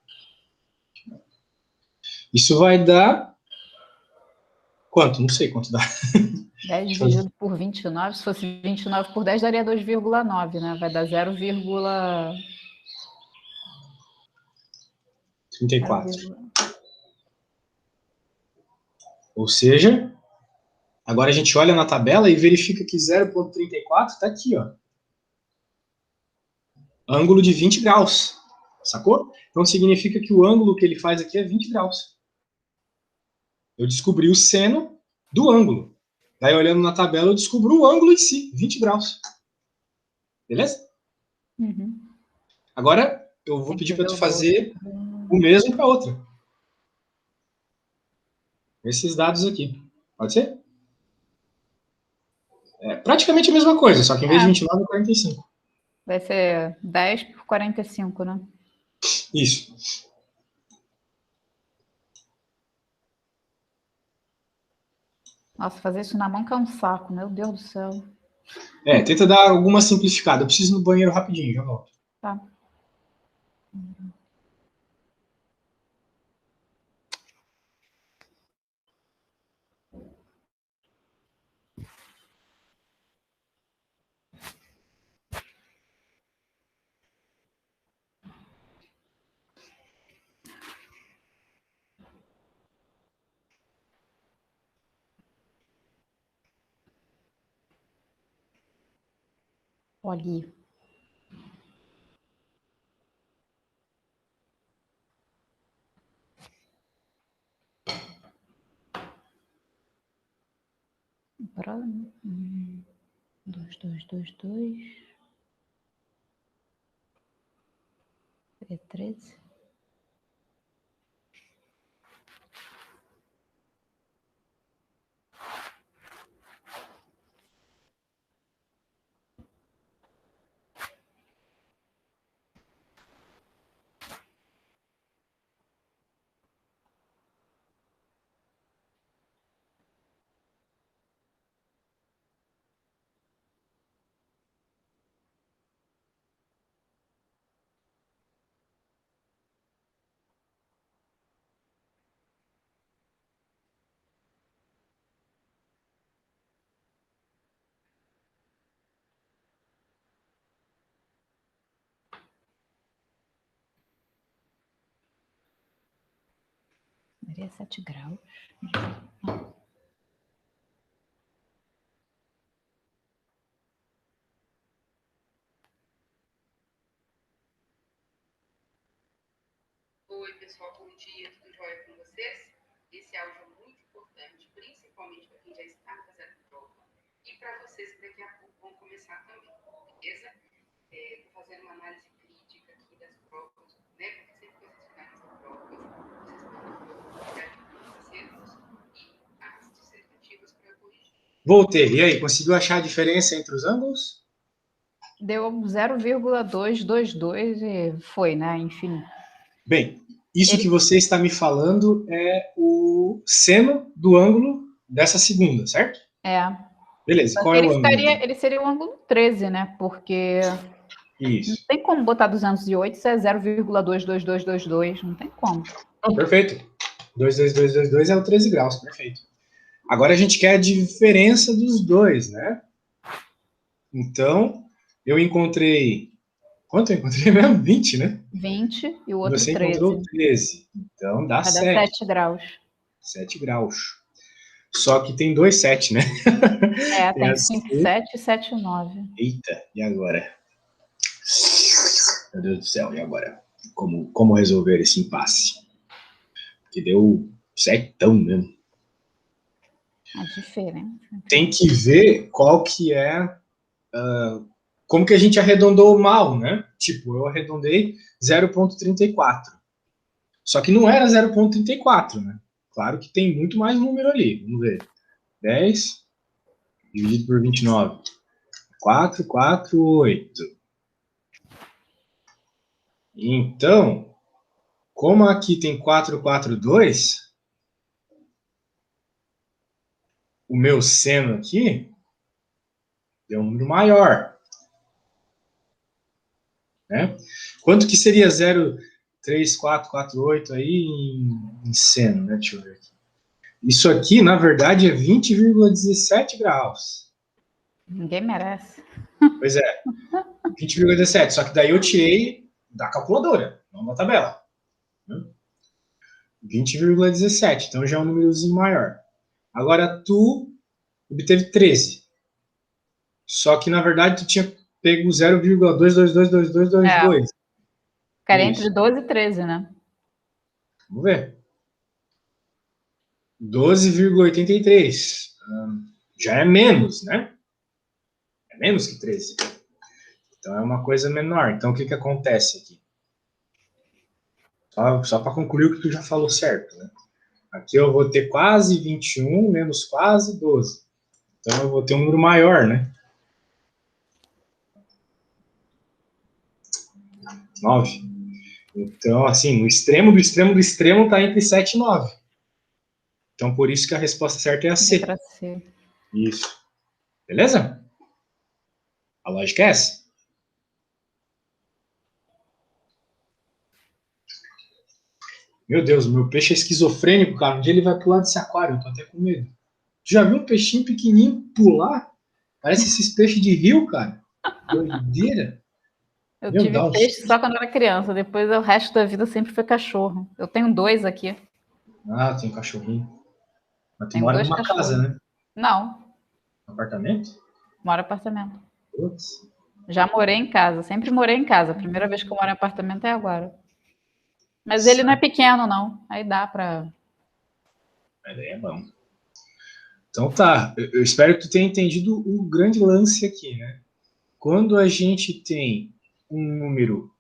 Isso vai dar... Quanto? Não sei quanto dá. 10 dividido por 29, se fosse 29 por 10, daria 2,9, né? Vai dar 34. Ou seja, agora a gente olha na tabela e verifica que 0,34 está aqui, ó. Ângulo de 20 graus. Sacou? Então significa que o ângulo que ele faz aqui é 20 graus. Eu descobri o seno do ângulo. Daí, olhando na tabela, eu descubro o ângulo em si, 20 graus. Beleza? Agora, eu vou pedir para tu fazer o mesmo para outra. Esses dados aqui. Pode ser? É praticamente a mesma coisa, só que em vez de 29 é 45. Vai ser 10 por 45, né? Isso. Nossa, fazer isso na mão que é um saco, meu Deus do céu. Tenta dar alguma simplificada. Eu preciso ir no banheiro rapidinho, já volto. Tá. Olha. Dois, dois, dois, dois. É 13. Daria 7 graus. Oi, pessoal, bom dia, tudo jóia com vocês? Esse áudio é muito importante, principalmente para quem já está fazendo prova e para vocês que daqui a pouco vão começar também, beleza? Estou fazendo uma análise crítica aqui das provas, né? Porque sempre que vocês ficarem nessa prova, vocês podem os acertos e as dissertativas para corrigir. Voltei. E aí, conseguiu achar a diferença entre os ângulos? Deu 0,222 e foi, né? Enfim. Bem, isso que você está me falando é o seno do ângulo dessa segunda, certo? É. Beleza, Só qual que é o ângulo? ele seria o ângulo 13, né? Porque não Isso. tem como botar 208 se é 0,22222. Não tem como. Não, perfeito. 2, 2, 2, 2, 2 é o 13 graus, perfeito. Agora a gente quer a diferença dos dois, né? Então, eu encontrei... Quanto eu encontrei mesmo? 20, né? 20 e o E outro você 13. encontrou 13. Então, dá Vai dar 7. 7 graus. 7 graus. Só que tem 2 7, né? É, Tem tem assim. 5, 7 e 7, 9. Eita, e agora? Meu Deus do céu, e agora? Como resolver esse impasse? Que deu setão mesmo. A diferença. Tem que ver qual que é... como que a gente arredondou mal, né? Tipo, eu arredondei 0,34. Só que não era 0,34, né? Claro que tem muito mais número ali. Vamos ver. 10 dividido por 29. 4, 4, 8. Então, como aqui tem 4, 4, 2, o meu seno aqui deu um número maior. Né? Quanto que seria 0,3448 aí em seno, né? Deixa eu ver aqui. Isso aqui, na verdade, é 20,17 graus. Ninguém merece. Pois é, 20,17. Só que daí eu tirei da calculadora, não da tabela. 20,17. Então já é um númerozinho maior. Agora tu obteve 13. Só que, na verdade, tu tinha pego 0,2222222. Ficaria Isso. entre 12 e 13, né? Vamos ver. 12,83. Já é menos, né? É menos que 13. Então é uma coisa menor. Então o que acontece aqui? Só para concluir o que tu já falou certo, né? Aqui eu vou ter quase 21 menos quase 12. Então eu vou ter um número maior, né? 9. Então, assim, no extremo do extremo do extremo está entre 7 e 9. Então, por isso que a resposta certa é a C. Letra C. Isso. Beleza? A lógica é essa. Meu Deus, meu peixe é esquizofrênico, cara. Um dia ele vai pular desse aquário, eu tô até com medo. Já viu um peixinho pequenininho pular? Parece esses peixes de rio, cara. Doideira. Eu Meu tive Deus. peixe só quando eu era criança, depois o resto da vida sempre foi cachorro. Eu tenho 2 aqui. Ah, tem um cachorrinho. Mas tu Tenho mora 2 numa casa, cachorros. né? Não, Um apartamento? moro em apartamento. Putz. Já morei em casa, sempre morei em casa. A primeira vez que eu moro em apartamento é agora. Mas ele não é pequeno, não. Aí dá para. Mas aí é bom. Então tá, eu espero que tu tenha entendido o grande lance aqui, né? Quando a gente tem um número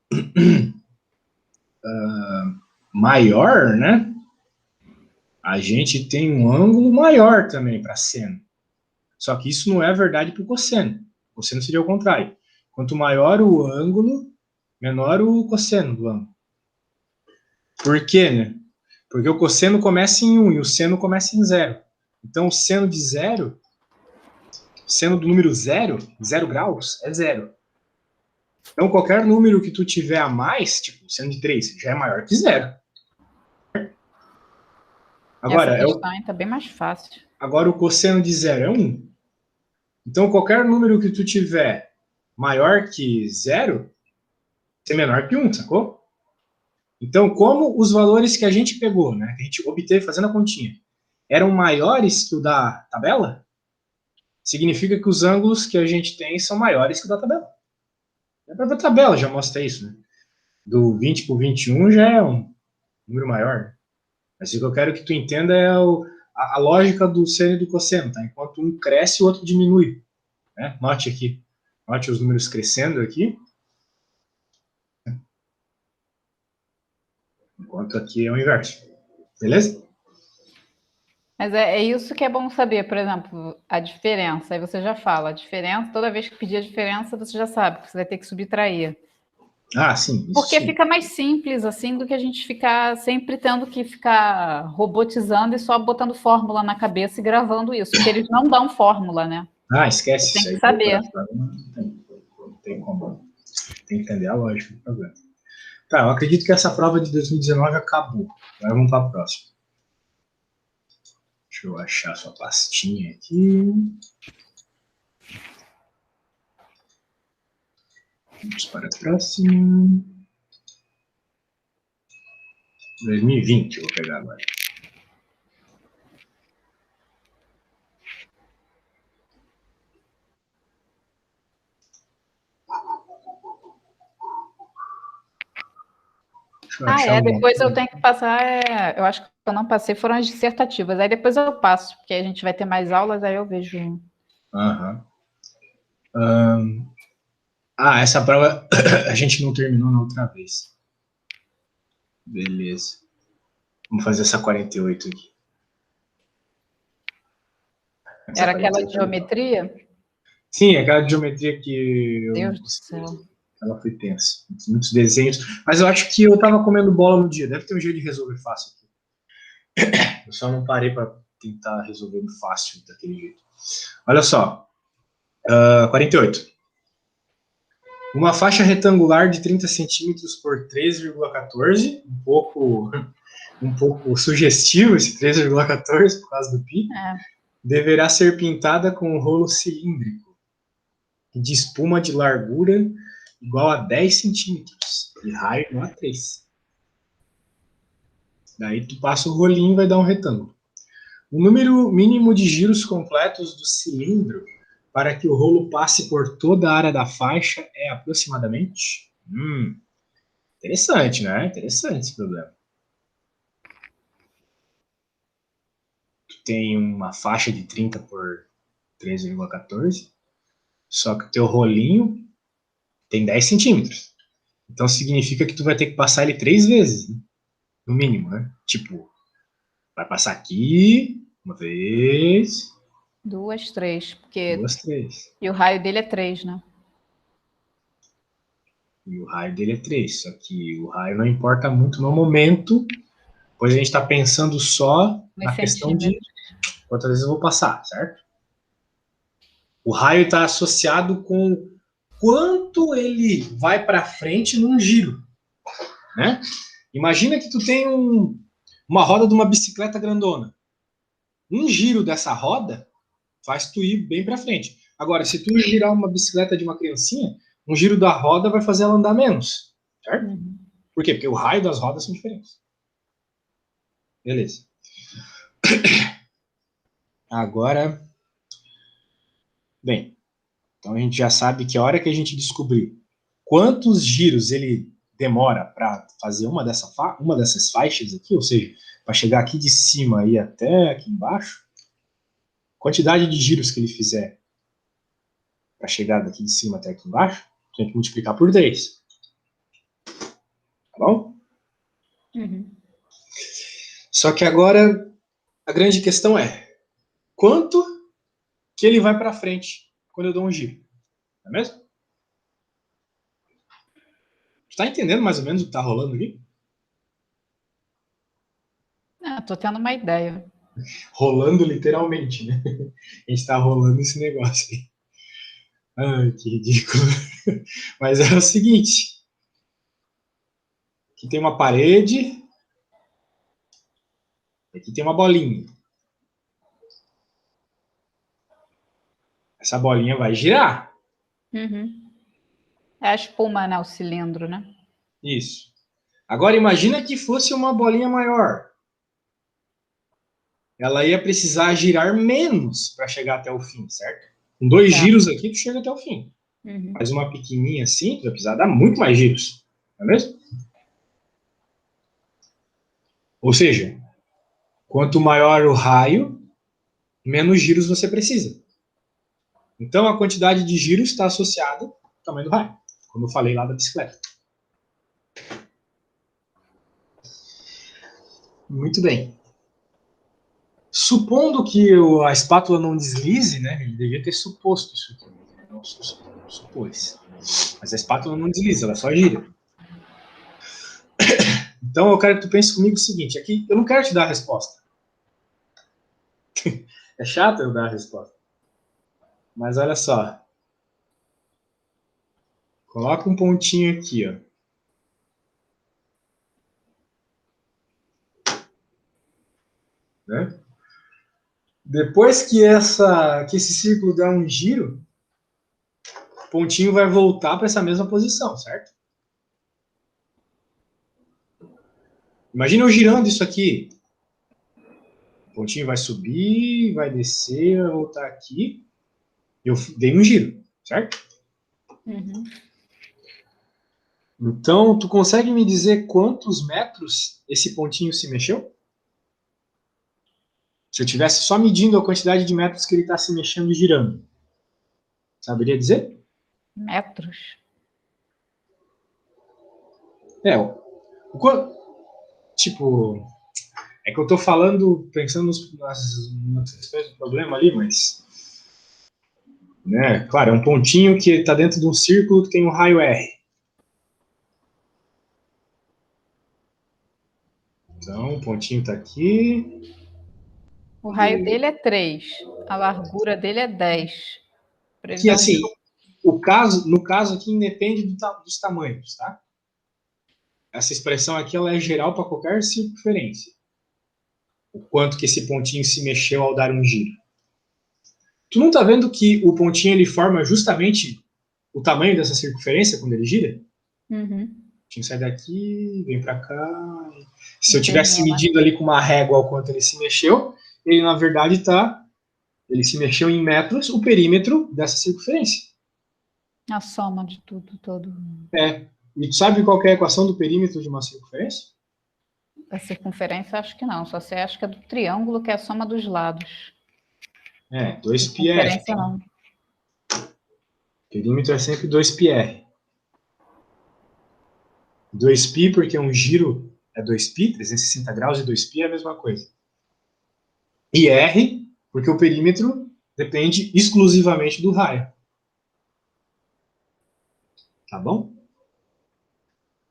maior, né? A gente tem um ângulo maior também para seno. Só que isso não é verdade para o cosseno. O cosseno seria o contrário. Quanto maior o ângulo, menor o cosseno do ângulo. Por quê, né? Porque o cosseno começa em 1 e o seno começa em 0. Então, o seno de 0, seno do número 0, 0 graus, é 0. Então, qualquer número que tu tiver a mais, tipo, seno de 3, já é maior que 0. Essa Agora, questão aí tá bem mais fácil. agora o cosseno de 0 é 1. Então, qualquer número que tu tiver maior que 0, é menor que 1, sacou? Então, como os valores que a gente pegou, né, que a gente obteve fazendo a continha, eram maiores que o da tabela, significa que os ângulos que a gente tem são maiores que o da tabela. A própria tabela já mostra isso, né? Do 20 para o 21 já é um número maior. Né? Mas o que eu quero que tu entenda é a lógica do seno e do cosseno, tá? Enquanto um cresce, o outro diminui. Né? Note aqui. Note os números crescendo aqui. Enquanto aqui é o inverso. Beleza? Mas é isso que é bom saber, por exemplo, a diferença. Aí você já fala, a diferença, toda vez que pedir a diferença, você já sabe que você vai ter que subtrair. Ah, sim, isso Porque sim. fica mais simples, assim, do que a gente ficar sempre tendo que ficar robotizando e só botando fórmula na cabeça e gravando isso, porque eles não dão fórmula, né? Ah, esquece Você tem isso que aí. saber. Não tem como. Tem que entender a lógica do programa. Tá, eu acredito que essa prova de 2019 acabou. Agora vamos para a próxima. Deixa eu achar sua pastinha aqui. Vamos para a próxima. 2020 eu vou pegar agora. Deixa eu achar alguma Depois eu coisa. tenho que passar. Eu acho que eu não passei foram as dissertativas. Aí depois eu passo, porque a gente vai ter mais aulas, aí eu vejo. Aham. Essa prova a gente não terminou na outra vez. Beleza. Vamos fazer essa 48 aqui. Essa Era aquela 48 de é legal. geometria? Sim, aquela geometria que eu não Deus do consegui. céu. Ela foi tensa. Muitos desenhos. Mas eu acho que eu tava comendo bola no dia. Deve ter um jeito de resolver fácil aqui. Eu só não parei para tentar resolver fácil daquele jeito. Olha só. 48. Uma faixa retangular de 30 centímetros por 3,14. Um pouco sugestivo esse 3,14 por causa do pi. Deverá ser pintada com um rolo cilíndrico de espuma de largura igual a 10 centímetros e raio igual a 3. Daí tu passa o rolinho e vai dar um retângulo. O número mínimo de giros completos do cilindro para que o rolo passe por toda a área da faixa é aproximadamente... Interessante, né? Interessante esse problema. Tu tem uma faixa de 30 por 3,14, só que o teu rolinho tem 10 centímetros. Então significa que tu vai ter que passar ele 3 vezes, né? No mínimo, né? Tipo, vai passar aqui, uma vez, 2, 3. Porque... 2, 3. E o raio dele é 3, né? E o raio dele é 3. Só que o raio não importa muito no momento, pois a gente está pensando só Nos na questão de centímetros. quantas vezes eu vou passar, certo? O raio está associado com quanto ele vai para frente num giro, né? Imagina que tu tem uma roda de uma bicicleta grandona. Um giro dessa roda faz tu ir bem para frente. Agora, se tu girar uma bicicleta de uma criancinha, um giro da roda vai fazer ela andar menos, certo? Por quê? Porque o raio das rodas são diferentes. Beleza. Agora, bem, Então a gente já sabe que a hora que a gente descobrir quantos giros ele demora para fazer uma dessas faixas aqui, ou seja, para chegar aqui de cima e até aqui embaixo, quantidade de giros que ele fizer para chegar daqui de cima até aqui embaixo, tem que multiplicar por 3. Tá bom? Uhum. Só que agora a grande questão é quanto que ele vai para frente quando eu dou um giro. Não é mesmo? Tá entendendo mais ou menos o que tá rolando aqui? Tô tendo uma ideia. Rolando literalmente, né? A gente tá rolando esse negócio aí. Ai, que ridículo. Mas é o seguinte: aqui tem uma parede, aqui tem uma bolinha. Essa bolinha vai girar. Uhum. É a espuma, né? O cilindro, né? Isso. Agora imagina que fosse uma bolinha maior. Ela ia precisar girar menos para chegar até o fim, certo? Com 2 Certo. giros aqui, tu chega até o fim. Uhum. Mas uma pequenininha assim, tu vai precisar dar muito mais giros. Não é mesmo? Ou seja, quanto maior o raio, menos giros você precisa. Então a quantidade de giros está associada ao tamanho do raio, como eu falei lá da bicicleta. Muito bem. Supondo que a espátula não deslize, né? Ele devia ter suposto isso aqui. Não supôs. Mas a espátula não desliza, ela só gira. Então eu quero que tu pense comigo o seguinte: aqui eu não quero te dar a resposta. É chato eu dar a resposta. Mas olha só. Coloca um pontinho aqui, ó. Né? Depois que esse círculo der um giro, o pontinho vai voltar para essa mesma posição, certo? Imagina eu girando isso aqui. O pontinho vai subir, vai descer, vai voltar aqui. Eu dei um giro, certo? Uhum. Então, tu consegue me dizer quantos metros esse pontinho se mexeu? Se eu estivesse só medindo a quantidade de metros que ele está se mexendo e girando. Saberia dizer? Metros. É, tipo, é que eu tô falando, pensando nas questões do problema ali, mas, né, claro, é um pontinho que está dentro de um círculo que tem um raio R. Então, o pontinho está aqui. O raio dele é 3. A largura dele é 10. Para ele Que, dar um assim, giro. no caso aqui, independe dos tamanhos, tá? Essa expressão aqui, ela é geral para qualquer circunferência. O quanto que esse pontinho se mexeu ao dar um giro. Tu não tá vendo que o pontinho ele forma justamente o tamanho dessa circunferência quando ele gira? Uhum. O pontinho sai daqui, vem para cá. Se eu E tivesse termina. medindo ali com uma régua o quanto ele se mexeu, ele na verdade ele se mexeu em metros, o perímetro dessa circunferência. A soma de tudo, todo. É. E tu sabe qual que é a equação do perímetro de uma circunferência? A circunferência, acho que não. Só sei, acho que é do triângulo, que é a soma dos lados. 2πr. Circunferência, não. Perímetro é sempre 2πr. 2π porque um giro é 2π, 360 graus e 2π é a mesma coisa. E r porque o perímetro depende exclusivamente do raio. Tá bom?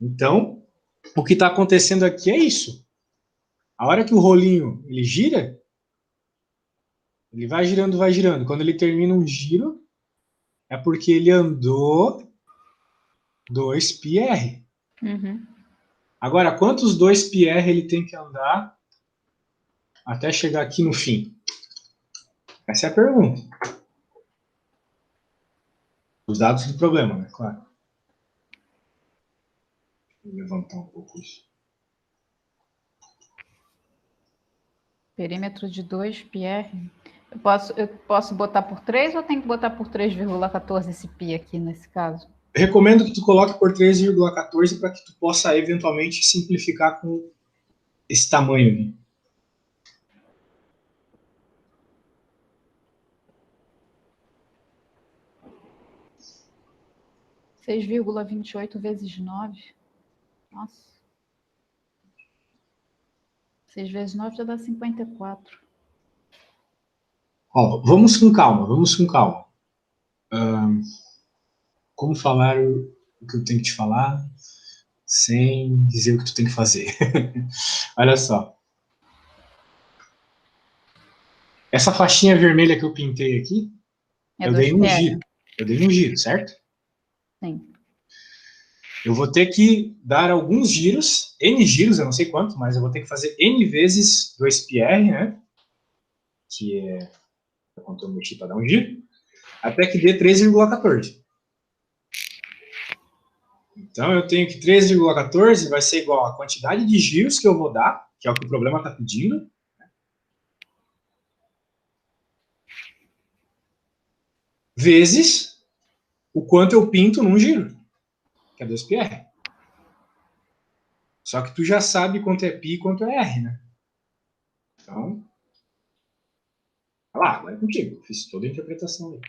Então, o que está acontecendo aqui é isso. A hora que o rolinho ele gira, ele vai girando, vai girando. Quando ele termina um giro, é porque ele andou 2πr. Uhum. Agora, quantos 2πr ele tem que andar até chegar aqui no fim? Essa é a pergunta. Os dados do problema, né? Claro. Vou levantar um pouco isso. Perímetro de 2πr. Eu posso botar por 3 ou tem que botar por 3,14 esse π aqui nesse caso? Recomendo que tu coloque por 3,14 para que tu possa eventualmente simplificar com esse tamanho aqui. Seis 6,28 vezes 9. Nossa. 6 vezes 9 já dá 54. Ó, vamos com calma, vamos com calma. Como falar o que eu tenho que te falar sem dizer o que tu tem que fazer? Olha só. Essa faixinha vermelha que eu pintei aqui, É eu dei um 2πr? giro. Eu dei um giro, certo? Sim. Eu vou ter que dar alguns giros, N giros, eu não sei quanto, mas eu vou ter que fazer N vezes 2πr, né? Que é quanto eu mexi para dar um giro, até que dê 3,14. Então eu tenho que 3,14 vai ser igual à quantidade de giros que eu vou dar, que é o que o problema está pedindo, vezes o quanto eu pinto num giro, que é 2πr. Só que tu já sabe quanto é π e quanto é r, né? Então, vai lá, agora é contigo. Fiz toda a interpretação aí.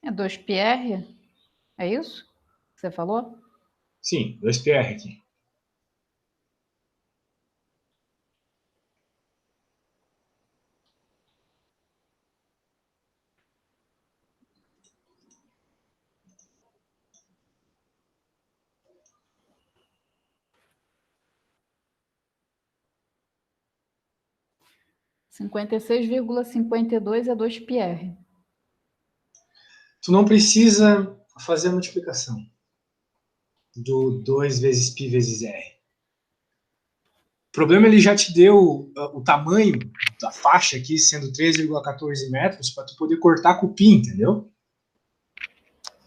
É 2πr? É isso que você falou? Sim, 2πr aqui. Cinquenta e 56,52 é 2πr. Tu não precisa fazer a multiplicação do 2 vezes π vezes r. O problema ele já te deu o tamanho da faixa aqui, sendo 3,14 metros, para tu poder cortar com o pi, entendeu?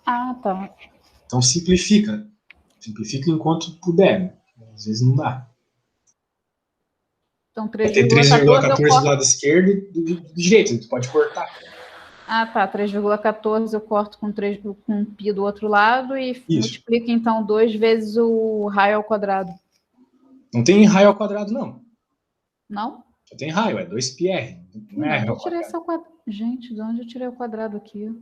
Ah, tá. Então simplifica. Simplifica enquanto puder. Né? Às vezes não dá. Então Vai ter 3,14 eu 3,14 do corto. lado esquerdo e do direito. Tu pode cortar. Ah, tá. 3,14 eu corto com 3 com π do outro lado e Isso. multiplico então 2 vezes o raio ao quadrado. Não tem raio ao quadrado, não. Não? Só tem raio, é 2πr. Não De é onde raio eu ao tirei quadrado. esse quadrado? Gente, de onde eu tirei o quadrado aqui? Eu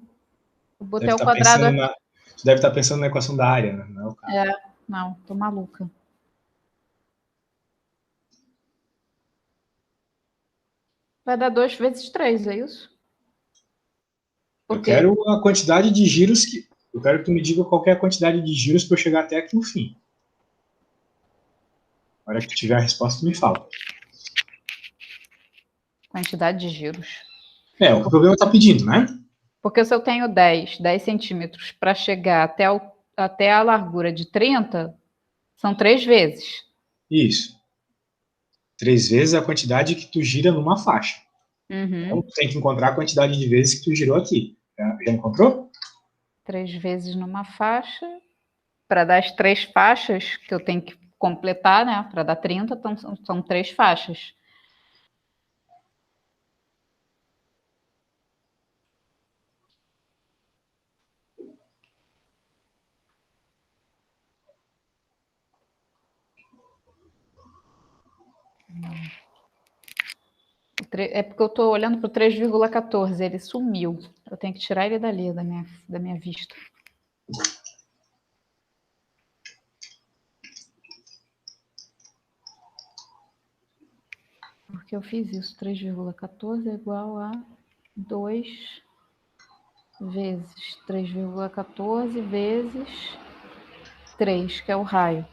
botei Deve o estar quadrado pensando aqui. tu deve estar pensando na equação da área, né? Não é o caso. É, não, tô maluca. Vai dar 2 vezes 3, é isso? Eu Porque quero a quantidade de giros que. Eu quero que tu me diga qual é a quantidade de giros para eu chegar até aqui no fim. Na hora que tu tiver a resposta, tu me fala. quantidade de giros. É, o que o problema está pedindo, né? Porque se eu tenho 10 centímetros para chegar até a largura de 30, são 3 vezes. Isso. 3 vezes a quantidade que tu gira numa faixa. Então, Uhum. tu tem que encontrar a quantidade de vezes que tu girou aqui. Já encontrou? 3 vezes numa faixa. Para dar as 3 faixas que eu tenho que completar, né? Para dar 30, então são 3 faixas. É porque eu estou olhando para o 3,14, ele sumiu. Eu tenho que tirar ele dali, da minha vista. Porque eu fiz isso, 3,14 é igual a 2 vezes 3,14 vezes 3, que é o raio.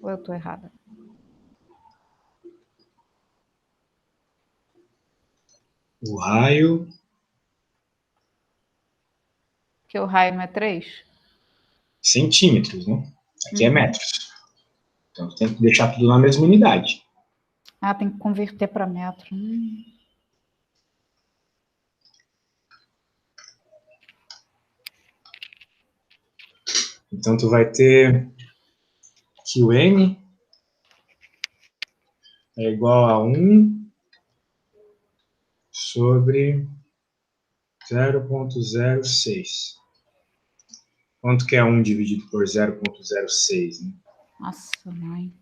Ou eu estou errada? O raio. Porque o raio não é 3? Centímetros, né? Aqui é Uhum. metros. Então, tu tem que deixar tudo na mesma unidade. Ah, tem que converter para metro. Então, tu vai ter que o N é igual a 1 sobre 0,06. Quanto que é 1 dividido por 0,06, né? Nossa, mãe.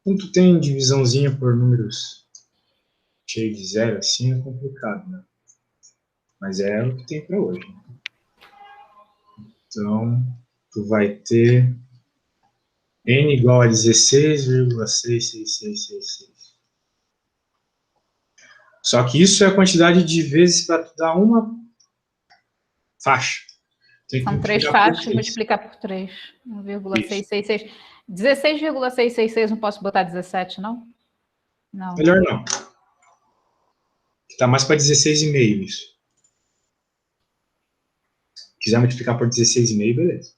Quando tem divisãozinha por números cheio de zero, assim é complicado, né? Mas é o que tem para hoje. Então, tu vai ter n igual a 16,66666. Só que isso é a quantidade de vezes para tu dar uma faixa. Tem que São 3 multiplicar por faixas, 3. multiplicar por 3. 1,666. 16,666, não posso botar 17, não? Não. Melhor não. Tá mais para 16,5 isso. Se quiser multiplicar por 16,5, beleza.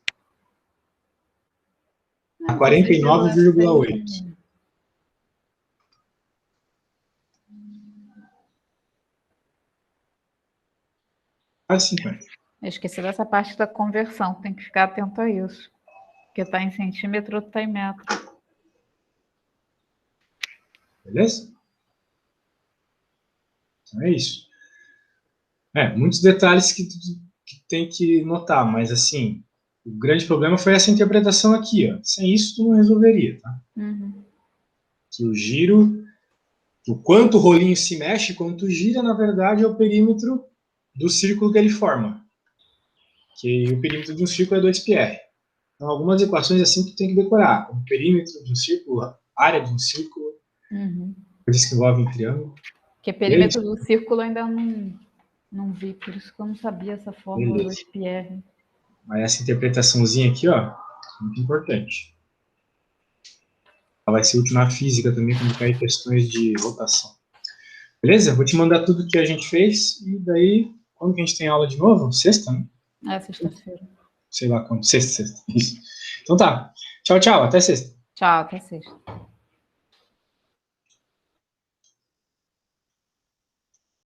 A 49,8. Quase 50. Eu esqueci dessa parte da conversão, tem que ficar atento a isso. Porque está em centímetro, outro está em metro. Beleza? Então é isso. Muitos detalhes que tem que notar, mas assim, o grande problema foi essa interpretação aqui, ó. Sem isso tu não resolveria, tá? Uhum. Que o giro, o quanto o rolinho se mexe quando tu gira, na verdade, é o perímetro do círculo que ele forma. Que o perímetro de um círculo é 2πr. Então, algumas equações assim tu tem que decorar, como o perímetro de um círculo, a área de um círculo, coisas que envolvem um triângulo. Porque perímetro do círculo ainda não vi, por isso que eu não sabia essa fórmula 2πr. Mas essa interpretaçãozinha aqui, ó, muito importante. Ela vai ser útil na física também, quando cair questões de rotação. Beleza? Vou te mandar tudo que a gente fez, e daí, quando que a gente tem aula de novo? Sexta, né? Sexta-feira. Sei lá quando. Sexta. Isso. Então tá. Tchau, tchau. Até sexta. Tchau, até sexta.